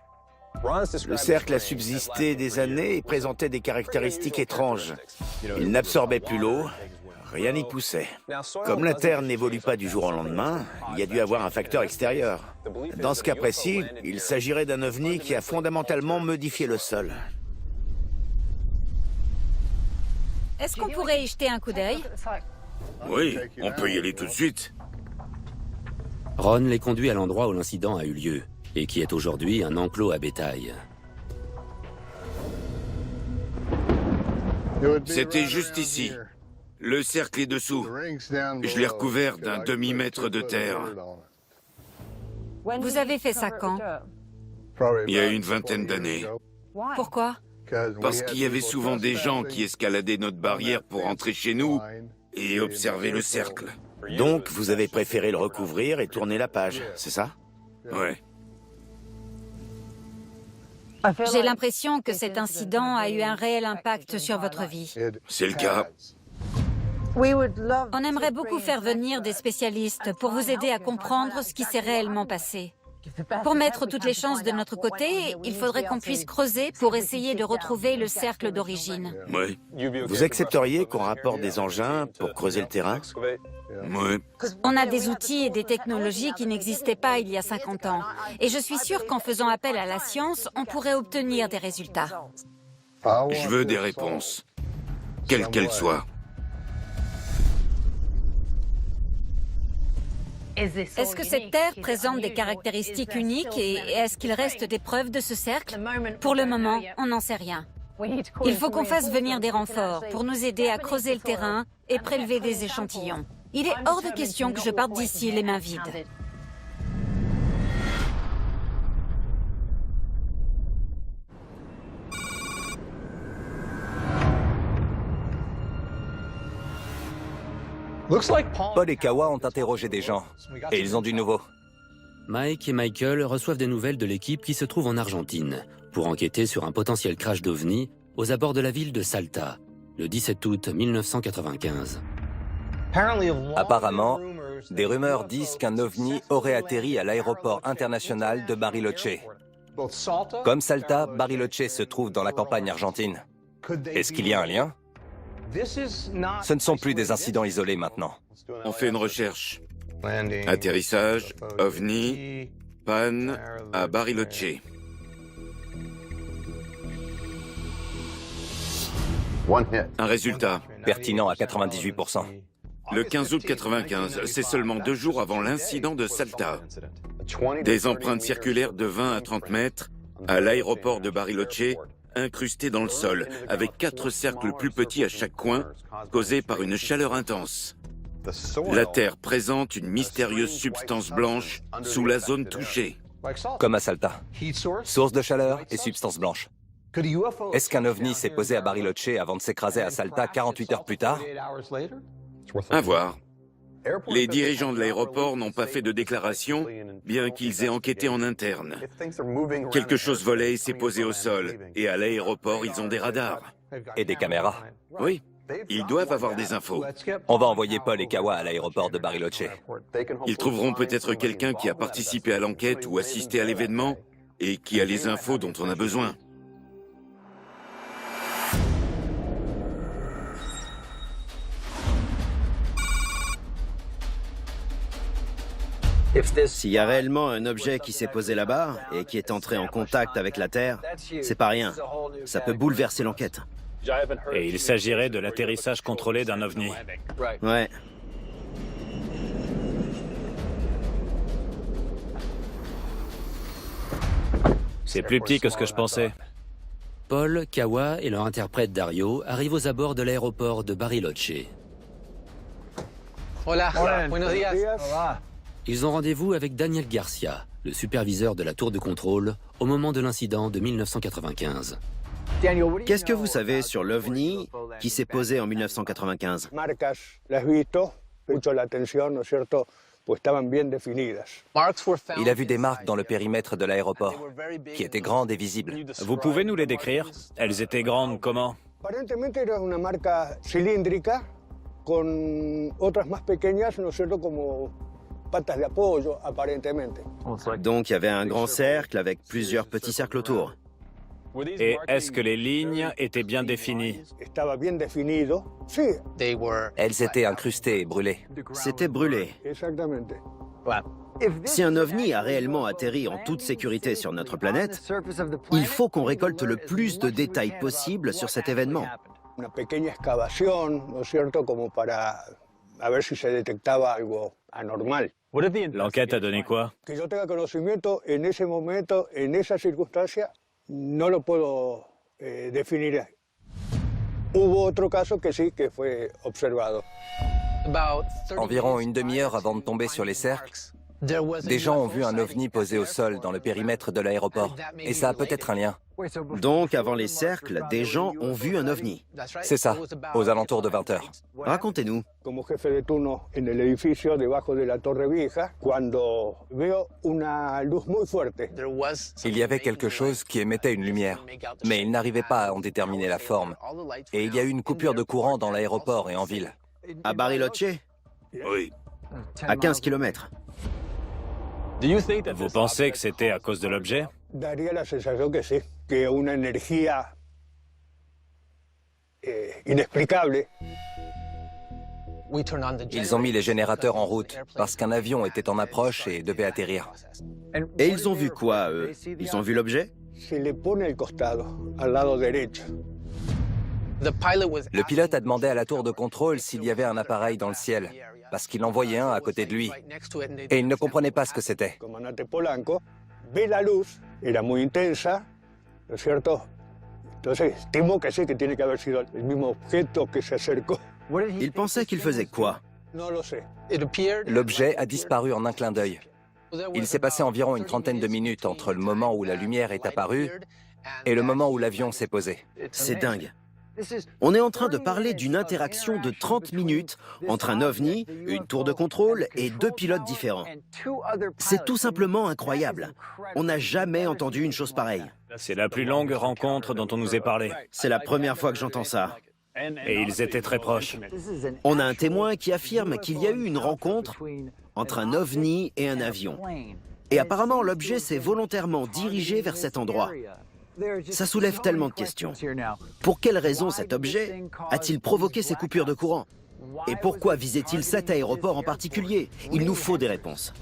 Le cercle a subsisté des années et présentait des caractéristiques étranges. Il n'absorbait plus l'eau, rien n'y poussait. Comme la Terre n'évolue pas du jour au lendemain, il y a dû avoir un facteur extérieur. Dans ce cas précis, il s'agirait d'un ovni qui a fondamentalement modifié le sol. Est-ce qu'on pourrait y jeter un coup d'œil? Oui, on peut y aller tout de suite. Ron les conduit à l'endroit où l'incident a eu lieu, et qui est aujourd'hui un enclos à bétail. C'était juste ici. Le cercle est dessous. Je l'ai recouvert d'un demi-mètre de terre. Vous avez fait ça quand? Il y a une vingtaine d'années. Pourquoi? Parce qu'il y avait souvent des gens qui escaladaient notre barrière pour entrer chez nous et observer le cercle. Donc, vous avez préféré le recouvrir et tourner la page, c'est ça? Ouais. J'ai l'impression que cet incident a eu un réel impact sur votre vie. C'est le cas. On aimerait beaucoup faire venir des spécialistes pour vous aider à comprendre ce qui s'est réellement passé. Pour mettre toutes les chances de notre côté, il faudrait qu'on puisse creuser pour essayer de retrouver le cercle d'origine. Oui. Vous accepteriez qu'on rapporte des engins pour creuser le terrain? Oui. On a des outils et des technologies qui n'existaient pas il y a 50 ans. Et je suis sûre qu'en faisant appel à la science, on pourrait obtenir des résultats. Je veux des réponses, quelles qu'elles soient. Est-ce que cette terre présente des caractéristiques uniques et est-ce qu'il reste des preuves de ce cercle? Pour le moment, on n'en sait rien. Il faut qu'on fasse venir des renforts pour nous aider à creuser le terrain et prélever des échantillons. Il est hors de question que je parte d'ici les mains vides. Paul et Kawa ont interrogé des gens, et ils ont du nouveau. Mike et Michael reçoivent des nouvelles de l'équipe qui se trouve en Argentine pour enquêter sur un potentiel crash d'OVNI aux abords de la ville de Salta, le 17 août 1995. Apparemment, des rumeurs disent qu'un ovni aurait atterri à l'aéroport international de Bariloche. Comme Salta, Bariloche se trouve dans la campagne argentine. Est-ce qu'il y a un lien? Ce ne sont plus des incidents isolés maintenant. On fait une recherche. Atterrissage, OVNI, panne à Bariloche. Un résultat. Pertinent à 98%. Le 15 août 95, c'est seulement 2 jours avant l'incident de Salta. Des empreintes circulaires de 20 à 30 mètres à l'aéroport de Bariloche, incrustées dans le sol, avec 4 cercles plus petits à chaque coin, causés par une chaleur intense. La Terre présente une mystérieuse substance blanche sous la zone touchée. Comme à Salta. Source de chaleur et substance blanche. Est-ce qu'un ovni s'est posé à Bariloche avant de s'écraser à Salta 48 heures plus tard? À voir. Les dirigeants de l'aéroport n'ont pas fait de déclaration, bien qu'ils aient enquêté en interne. Quelque chose volait et s'est posé au sol, et à l'aéroport, ils ont des radars. Et des caméras. Oui, ils doivent avoir des infos. On va envoyer Paul et Kawa à l'aéroport de Bariloche. Ils trouveront peut-être quelqu'un qui a participé à l'enquête ou assisté à l'événement, et qui a les infos dont on a besoin. S'il y a réellement un objet qui s'est posé là-bas et qui est entré en contact avec la Terre, c'est pas rien. Ça peut bouleverser l'enquête. Et il s'agirait de l'atterrissage contrôlé d'un ovni. Ouais. C'est plus petit que ce que je pensais. Paul, Kawa et leur interprète Dario arrivent aux abords de l'aéroport de Bariloche. Hola, buenos días. Ils ont rendez-vous avec Daniel Garcia, le superviseur de la tour de contrôle, au moment de l'incident de 1995. Qu'est-ce que vous savez sur l'OVNI qui s'est posé en 1995? Il a vu des marques dans le périmètre de l'aéroport, qui étaient grandes et visibles. Vous pouvez nous les décrire? Elles étaient grandes comment? Aparentemente era una marca cilíndrica con otras más pequeñas, ¿no es cierto?, como patas de apoyo, aparentemente. Donc il y avait un grand cercle avec plusieurs petits cercles autour. Et est-ce que les lignes étaient bien définies? Estaba bien definido. Sí. Elles étaient incrustées et brûlées. C'était brûlé. Exactamente. Si un ovni a réellement atterri en toute sécurité sur notre planète, il faut qu'on récolte le plus de détails possible sur cet événement. Una pequeña excavación, ¿no es cierto?, como para a ver si se detectaba algo anormal. L'enquête a donné quoi? Que yo tenga conocimiento en ese momento, en esa circunstancia, no lo puedo definir. Hubo otro caso que sí, que fue observado. Environ une demi-heure avant de tomber sur les cercles, des gens ont vu un ovni posé au sol dans le périmètre de l'aéroport. Et ça a peut-être un lien. Donc, avant les cercles, des gens ont vu un ovni. C'est ça, aux alentours de 20 heures. Racontez-nous. Como jefe de turno en el edificio debajo de la Torre Vieja, cuando veo una luz muy fuerte. Il y avait quelque chose qui émettait une lumière, mais il n'arrivait pas à en déterminer la forme. Et il y a eu une coupure de courant dans l'aéroport et en ville. À Bariloche? Oui. À 15 km. Vous pensez que c'était à cause de l'objet? Daría la sensación que sí, que una energía inexplicable. Ils ont mis les générateurs en route parce qu'un avion était en approche et devait atterrir. Et ils ont vu quoi, eux? Ils ont vu l'objet? Se le pone al costado, al lado derecho. Le pilote a demandé à la tour de contrôle s'il y avait un appareil dans le ciel, parce qu'il en voyait un à côté de lui. Et il ne comprenait pas ce que c'était. Comandante Polanco ve la luz, era muy intensa, ¿no es cierto? Entonces, estimo que sí, que tiene que haber sido el mismo objeto que se acercó. Il pensait qu'il faisait quoi? No lo sé. L'objet a disparu en un clin d'œil. Il s'est passé environ une trentaine de minutes entre le moment où la lumière est apparue et le moment où l'avion s'est posé. C'est dingue. On est en train de parler d'une interaction de 30 minutes entre un ovni, une tour de contrôle et deux pilotes différents. C'est tout simplement incroyable. On n'a jamais entendu une chose pareille. C'est la plus longue rencontre dont on nous ait parlé. C'est la première fois que j'entends ça. Et ils étaient très proches. On a un témoin qui affirme qu'il y a eu une rencontre entre un ovni et un avion. Et apparemment, l'objet s'est volontairement dirigé vers cet endroit. Ça soulève tellement de questions. Pour quelle raison cet objet a-t-il provoqué ces coupures de courant? Et pourquoi visait-il cet aéroport en particulier? Il nous faut des réponses.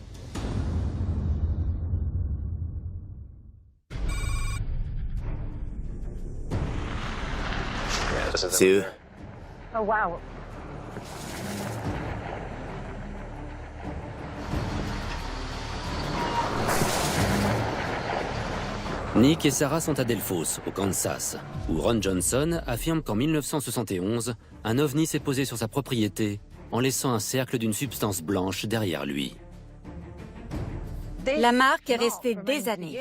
C'est eux. Oh, wow. Nick et Sarah sont à Delphos, au Kansas, où Ron Johnson affirme qu'en 1971, un ovni s'est posé sur sa propriété en laissant un cercle d'une substance blanche derrière lui. La marque est restée des années.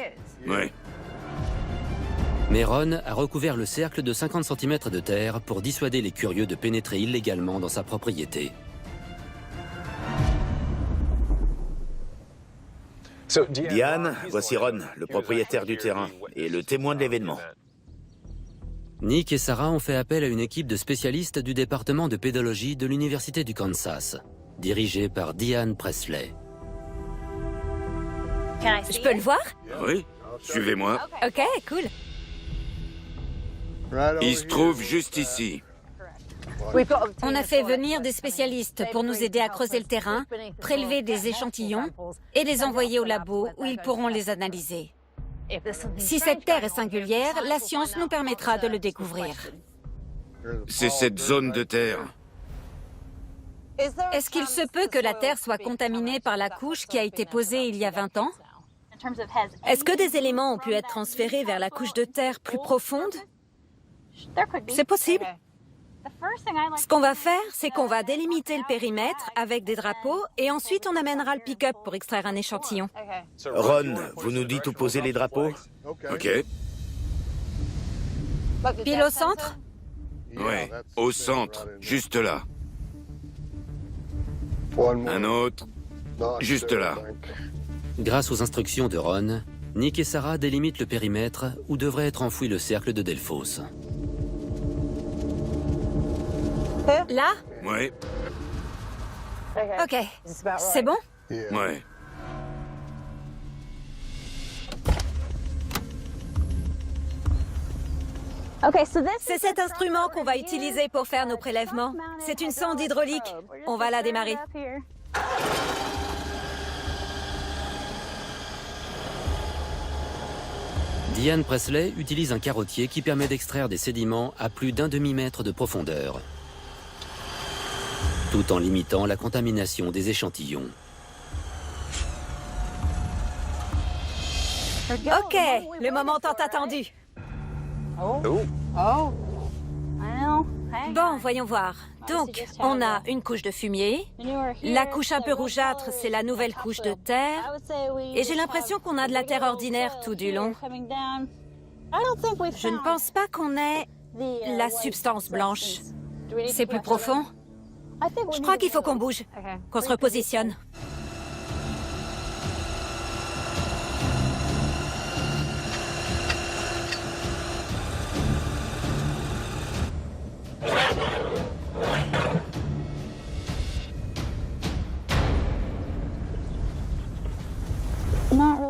Ouais. Mais Ron a recouvert le cercle de 50 cm de terre pour dissuader les curieux de pénétrer illégalement dans sa propriété. Diane, voici Ron, le propriétaire du terrain et le témoin de l'événement. Nick et Sarah ont fait appel à une équipe de spécialistes du département de pédologie de l'Université du Kansas, dirigée par Diane Presley. Je peux le voir? Oui, suivez-moi. Ok, cool. Il se trouve juste ici. On a fait venir des spécialistes pour nous aider à creuser le terrain, prélever des échantillons et les envoyer au labo où ils pourront les analyser. Si cette terre est singulière, la science nous permettra de le découvrir. C'est cette zone de terre. Est-ce qu'il se peut que la terre soit contaminée par la couche qui a été posée il y a 20 ans? Est-ce que des éléments ont pu être transférés vers la couche de terre plus profonde? C'est possible. Ce qu'on va faire, c'est qu'on va délimiter le périmètre avec des drapeaux et ensuite on amènera le pick-up pour extraire un échantillon. Ron, vous nous dites où poser les drapeaux? Ok. Pile au centre? Ouais, au centre, juste là. Un autre, juste là. Grâce aux instructions de Ron, Nick et Sarah délimitent le périmètre où devrait être enfoui le cercle de Delphos. Là? Ouais, Ok. C'est bon? ouais. C'est cet instrument qu'on va utiliser pour faire nos prélèvements. C'est une sonde hydraulique. On va la démarrer. Diane Presley utilise un carottier qui permet d'extraire des sédiments à plus d'1 demi-mètre de profondeur, tout en limitant la contamination des échantillons. Ok, le moment tant attendu. Bon, voyons voir. Donc, on a une couche de fumier. La couche un peu rougeâtre, c'est la nouvelle couche de terre. Et j'ai l'impression qu'on a de la terre ordinaire tout du long. Je ne pense pas qu'on ait la substance blanche. C'est plus profond? Je crois qu'il faut qu'on bouge, qu'on se repositionne.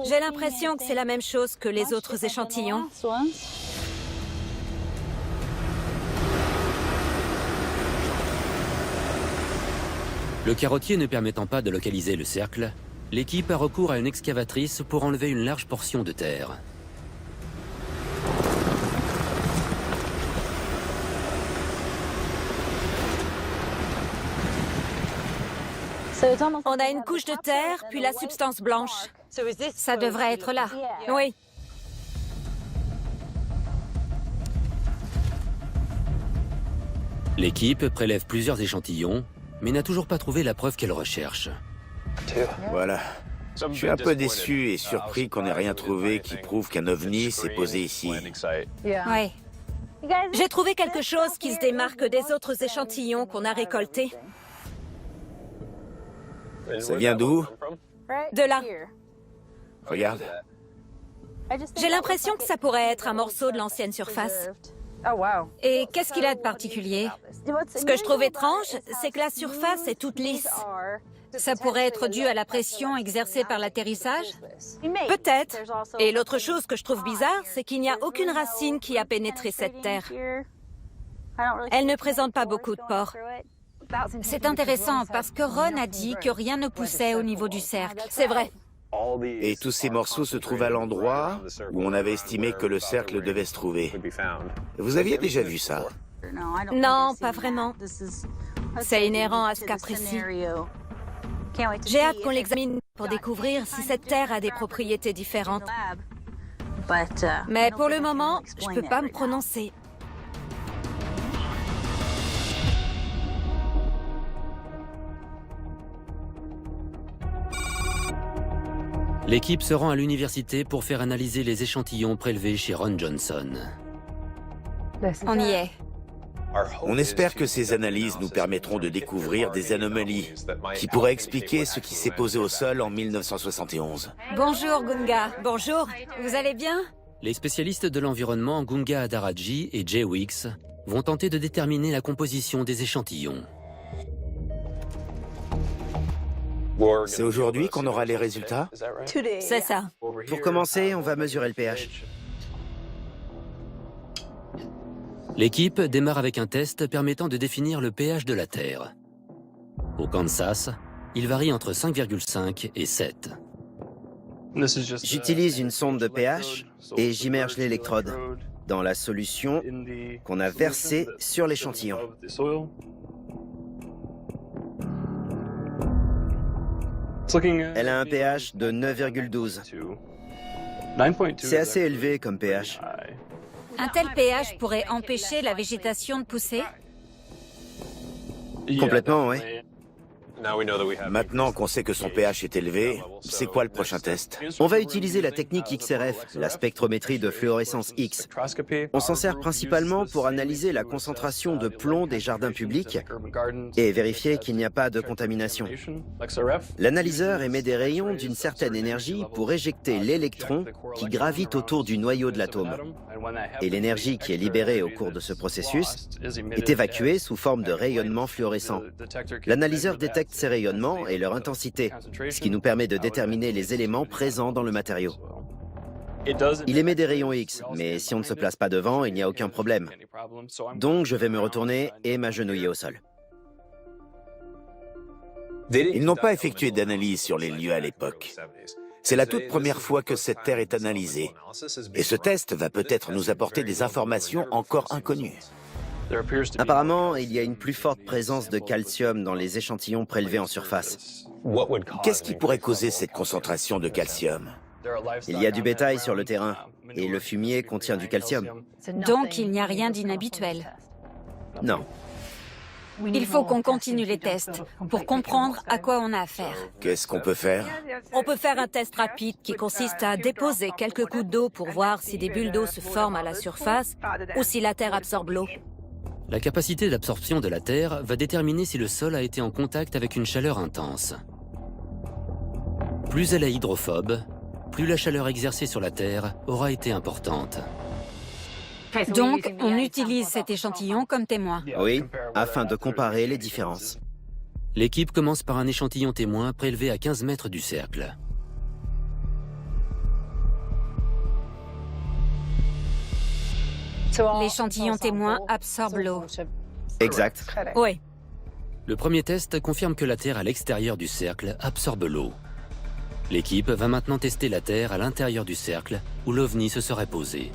J'ai l'impression que c'est la même chose que les autres échantillons. Le carottier ne permettant pas de localiser le cercle, l'équipe a recours à une excavatrice pour enlever une large portion de terre. On a une couche de terre, puis la substance blanche. Ça devrait être là. Oui. L'équipe prélève plusieurs échantillons, mais n'a toujours pas trouvé la preuve qu'elle recherche. Voilà. Je suis un peu déçu et surpris qu'on n'ait rien trouvé qui prouve qu'un ovni s'est posé ici. Oui. J'ai trouvé quelque chose qui se démarque des autres échantillons qu'on a récoltés. Ça vient d'où? De là. Regarde. J'ai l'impression que ça pourrait être un morceau de l'ancienne surface. Et qu'est-ce qu'il a de particulier? Ce que je trouve étrange, c'est que la surface est toute lisse. Ça pourrait être dû à la pression exercée par l'atterrissage? Peut-être. Et l'autre chose que je trouve bizarre, c'est qu'il n'y a aucune racine qui a pénétré cette terre. Elle ne présente pas beaucoup de pores. C'est intéressant parce que Ron a dit que rien ne poussait au niveau du cercle. C'est vrai. Et tous ces morceaux se trouvent à l'endroit où on avait estimé que le cercle devait se trouver. Vous aviez déjà vu ça? Non, pas vraiment. C'est inhérent à ce cas précis. J'ai hâte qu'on l'examine pour découvrir si cette terre a des propriétés différentes. Mais pour le moment, je ne peux pas me prononcer. L'équipe se rend à l'université pour faire analyser les échantillons prélevés chez Ron Johnson. On y est. On espère que ces analyses nous permettront de découvrir des anomalies qui pourraient expliquer ce qui s'est posé au sol en 1971. Bonjour Gunga. Bonjour. Vous allez bien? Les spécialistes de l'environnement Gunga Adaraji et Jay Weeks vont tenter de déterminer la composition des échantillons. C'est aujourd'hui qu'on aura les résultats? C'est ça. Pour commencer, on va mesurer le pH. L'équipe démarre avec un test permettant de définir le pH de la Terre. Au Kansas, il varie entre 5,5 et 7. J'utilise une sonde de pH et j'immerge l'électrode dans la solution qu'on a versée sur l'échantillon. Elle a un pH de 9,12. C'est assez élevé comme pH. Un tel pH pourrait empêcher la végétation de pousser? Complètement, oui. Maintenant qu'on sait que son pH est élevé, c'est quoi le prochain test? On va utiliser la technique XRF, la spectrométrie de fluorescence X. On s'en sert principalement pour analyser la concentration de plomb des jardins publics et vérifier qu'il n'y a pas de contamination. L'analyseur émet des rayons d'une certaine énergie pour éjecter l'électron qui gravite autour du noyau de l'atome. Et l'énergie qui est libérée au cours de ce processus est évacuée sous forme de rayonnement fluorescent. L'analyseur détecte ces rayonnements et leur intensité, ce qui nous permet de déterminer les éléments présents dans le matériau. Il émet des rayons X, mais si on ne se place pas devant, il n'y a aucun problème. Donc je vais me retourner et m'agenouiller au sol. Ils n'ont pas effectué d'analyse sur les lieux à l'époque. C'est la toute première fois que cette terre est analysée. Et ce test va peut-être nous apporter des informations encore inconnues. Apparemment, il y a une plus forte présence de calcium dans les échantillons prélevés en surface. Qu'est-ce qui pourrait causer cette concentration de calcium? Il y a du bétail sur le terrain, et le fumier contient du calcium. Donc il n'y a rien d'inhabituel. Non. Il faut qu'on continue les tests pour comprendre à quoi on a affaire. Qu'est-ce qu'on peut faire? On peut faire un test rapide qui consiste à déposer quelques gouttes d'eau pour voir si des bulles d'eau se forment à la surface ou si la terre absorbe l'eau. La capacité d'absorption de la Terre va déterminer si le sol a été en contact avec une chaleur intense. Plus elle est hydrophobe, plus la chaleur exercée sur la Terre aura été importante. Donc, on utilise cet échantillon comme témoin. Oui, afin de comparer les différences. L'équipe commence par un échantillon témoin prélevé à 15 mètres du cercle. L'échantillon témoin absorbe l'eau. Exact. Oui. Le premier test confirme que la Terre à l'extérieur du cercle absorbe l'eau. L'équipe va maintenant tester la Terre à l'intérieur du cercle, où l'OVNI se serait posé.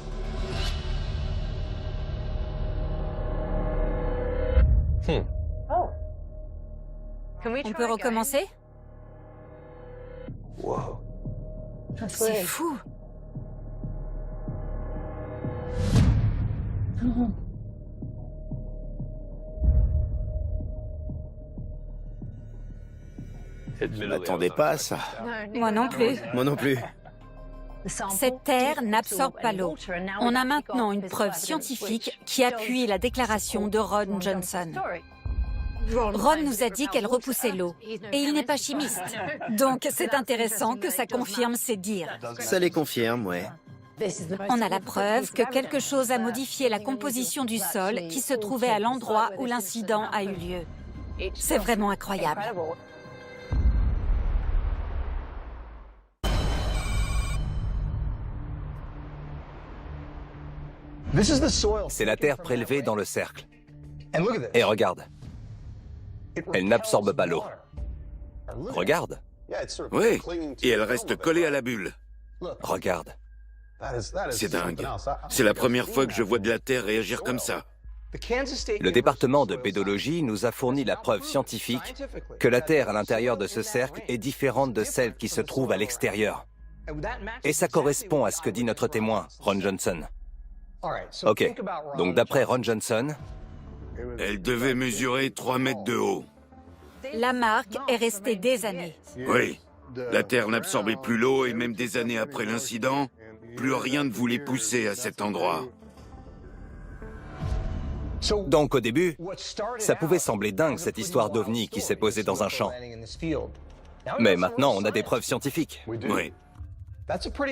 On peut recommencer? C'est fou. Je m'attendais pas à ça. Moi non plus. Moi non plus. Cette terre n'absorbe pas l'eau. On a maintenant une preuve scientifique qui appuie la déclaration de Ron Johnson. Ron nous a dit qu'elle repoussait l'eau, et il n'est pas chimiste. Donc c'est intéressant que ça confirme ses dires. Ça les confirme, ouais. On a la preuve que quelque chose a modifié la composition du sol qui se trouvait à l'endroit où l'incident a eu lieu. C'est vraiment incroyable. C'est la terre prélevée dans le cercle. Et regarde. Elle n'absorbe pas l'eau. Regarde. Oui, et elle reste collée à la bulle. Regarde. C'est dingue. C'est la première fois que je vois de la Terre réagir comme ça. Le département de pédologie nous a fourni la preuve scientifique que la Terre à l'intérieur de ce cercle est différente de celle qui se trouve à l'extérieur. Et ça correspond à ce que dit notre témoin, Ron Johnson. Ok, donc d'après Ron Johnson... Elle devait mesurer 3 mètres de haut. La marque est restée des années. Oui, la Terre n'absorbait plus l'eau et même des années après l'incident, plus rien ne voulait pousser à cet endroit. Donc au début, ça pouvait sembler dingue cette histoire d'OVNI qui s'est posée dans un champ. Mais maintenant, on a des preuves scientifiques. Oui.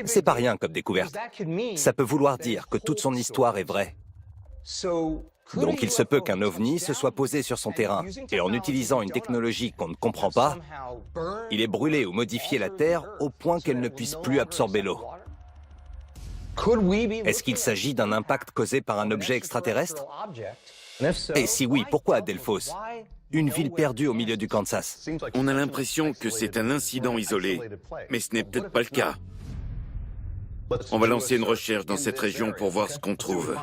C'est pas rien comme découverte. Ça peut vouloir dire que toute son histoire est vraie. Donc il se peut qu'un OVNI se soit posé sur son terrain et en utilisant une technologie qu'on ne comprend pas, il ait brûlé ou modifié la Terre au point qu'elle ne puisse plus absorber l'eau. Est-ce qu'il s'agit d'un impact causé par un objet extraterrestre? Et si oui, pourquoi à Delphos, une ville perdue au milieu du Kansas? On a l'impression que c'est un incident isolé, mais ce n'est peut-être pas le cas. On va lancer une recherche dans cette région pour voir ce qu'on trouve.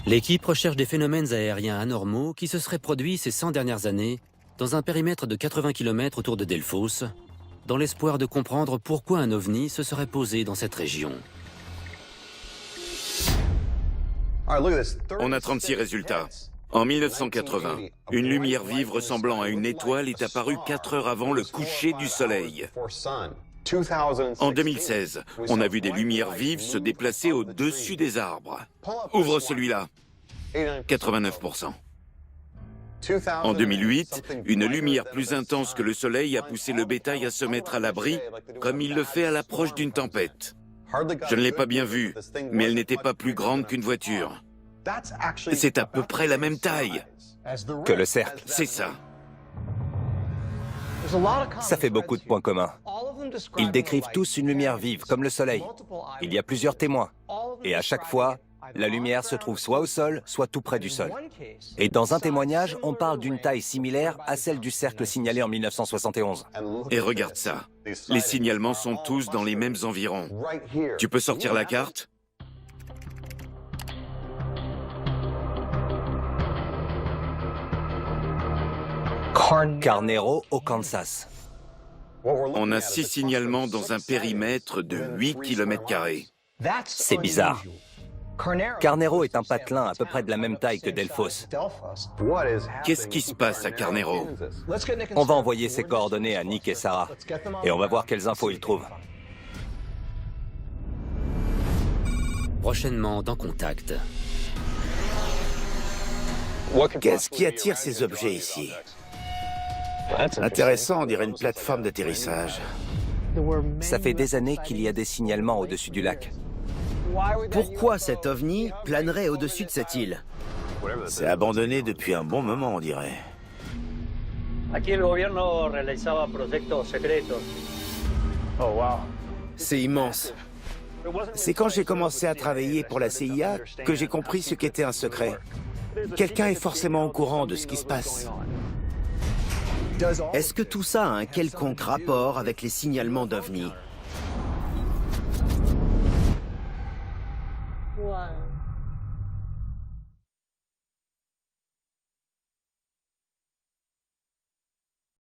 L'équipe recherche des phénomènes aériens anormaux qui se seraient produits ces 100 dernières années dans un périmètre de 80 km autour de Delphos, dans l'espoir de comprendre pourquoi un ovni se serait posé dans cette région. On a 36 résultats. En 1980, une lumière vive ressemblant à une étoile est apparue 4 heures avant le coucher du soleil. En 2016, on a vu des lumières vives se déplacer au-dessus des arbres. Ouvre celui-là. 89%. En 2008, une lumière plus intense que le soleil a poussé le bétail à se mettre à l'abri, comme il le fait à l'approche d'une tempête. Je ne l'ai pas bien vue, mais elle n'était pas plus grande qu'une voiture. C'est à peu près la même taille. Que le cercle. C'est ça. Ça fait beaucoup de points communs. Ils décrivent tous une lumière vive, comme le soleil. Il y a plusieurs témoins. Et à chaque fois, la lumière se trouve soit au sol, soit tout près du sol. Et dans un témoignage, on parle d'une taille similaire à celle du cercle signalé en 1971. Et regarde ça. Les signalements sont tous dans les mêmes environs. Tu peux sortir la carte ? Carnero au Kansas. On a 6 signalements dans un périmètre de 8 km². C'est bizarre. Carnero est un patelin à peu près de la même taille que Delphos. Qu'est-ce qui se passe à Carnero? On va envoyer ses coordonnées à Nick et Sarah. Et on va voir quelles infos ils trouvent. Prochainement dans Contact. Qu'est-ce qui attire ces objets ici? Intéressant, on dirait une plateforme d'atterrissage. Ça fait des années qu'il y a des signalements au-dessus du lac. Pourquoi cet ovni planerait au-dessus de cette île? C'est abandonné depuis un bon moment, on dirait. C'est immense. C'est quand j'ai commencé à travailler pour la CIA que j'ai compris ce qu'était un secret. Quelqu'un est forcément au courant de ce qui se passe. Est-ce que tout ça a un quelconque rapport avec les signalements d'OVNI? Wow.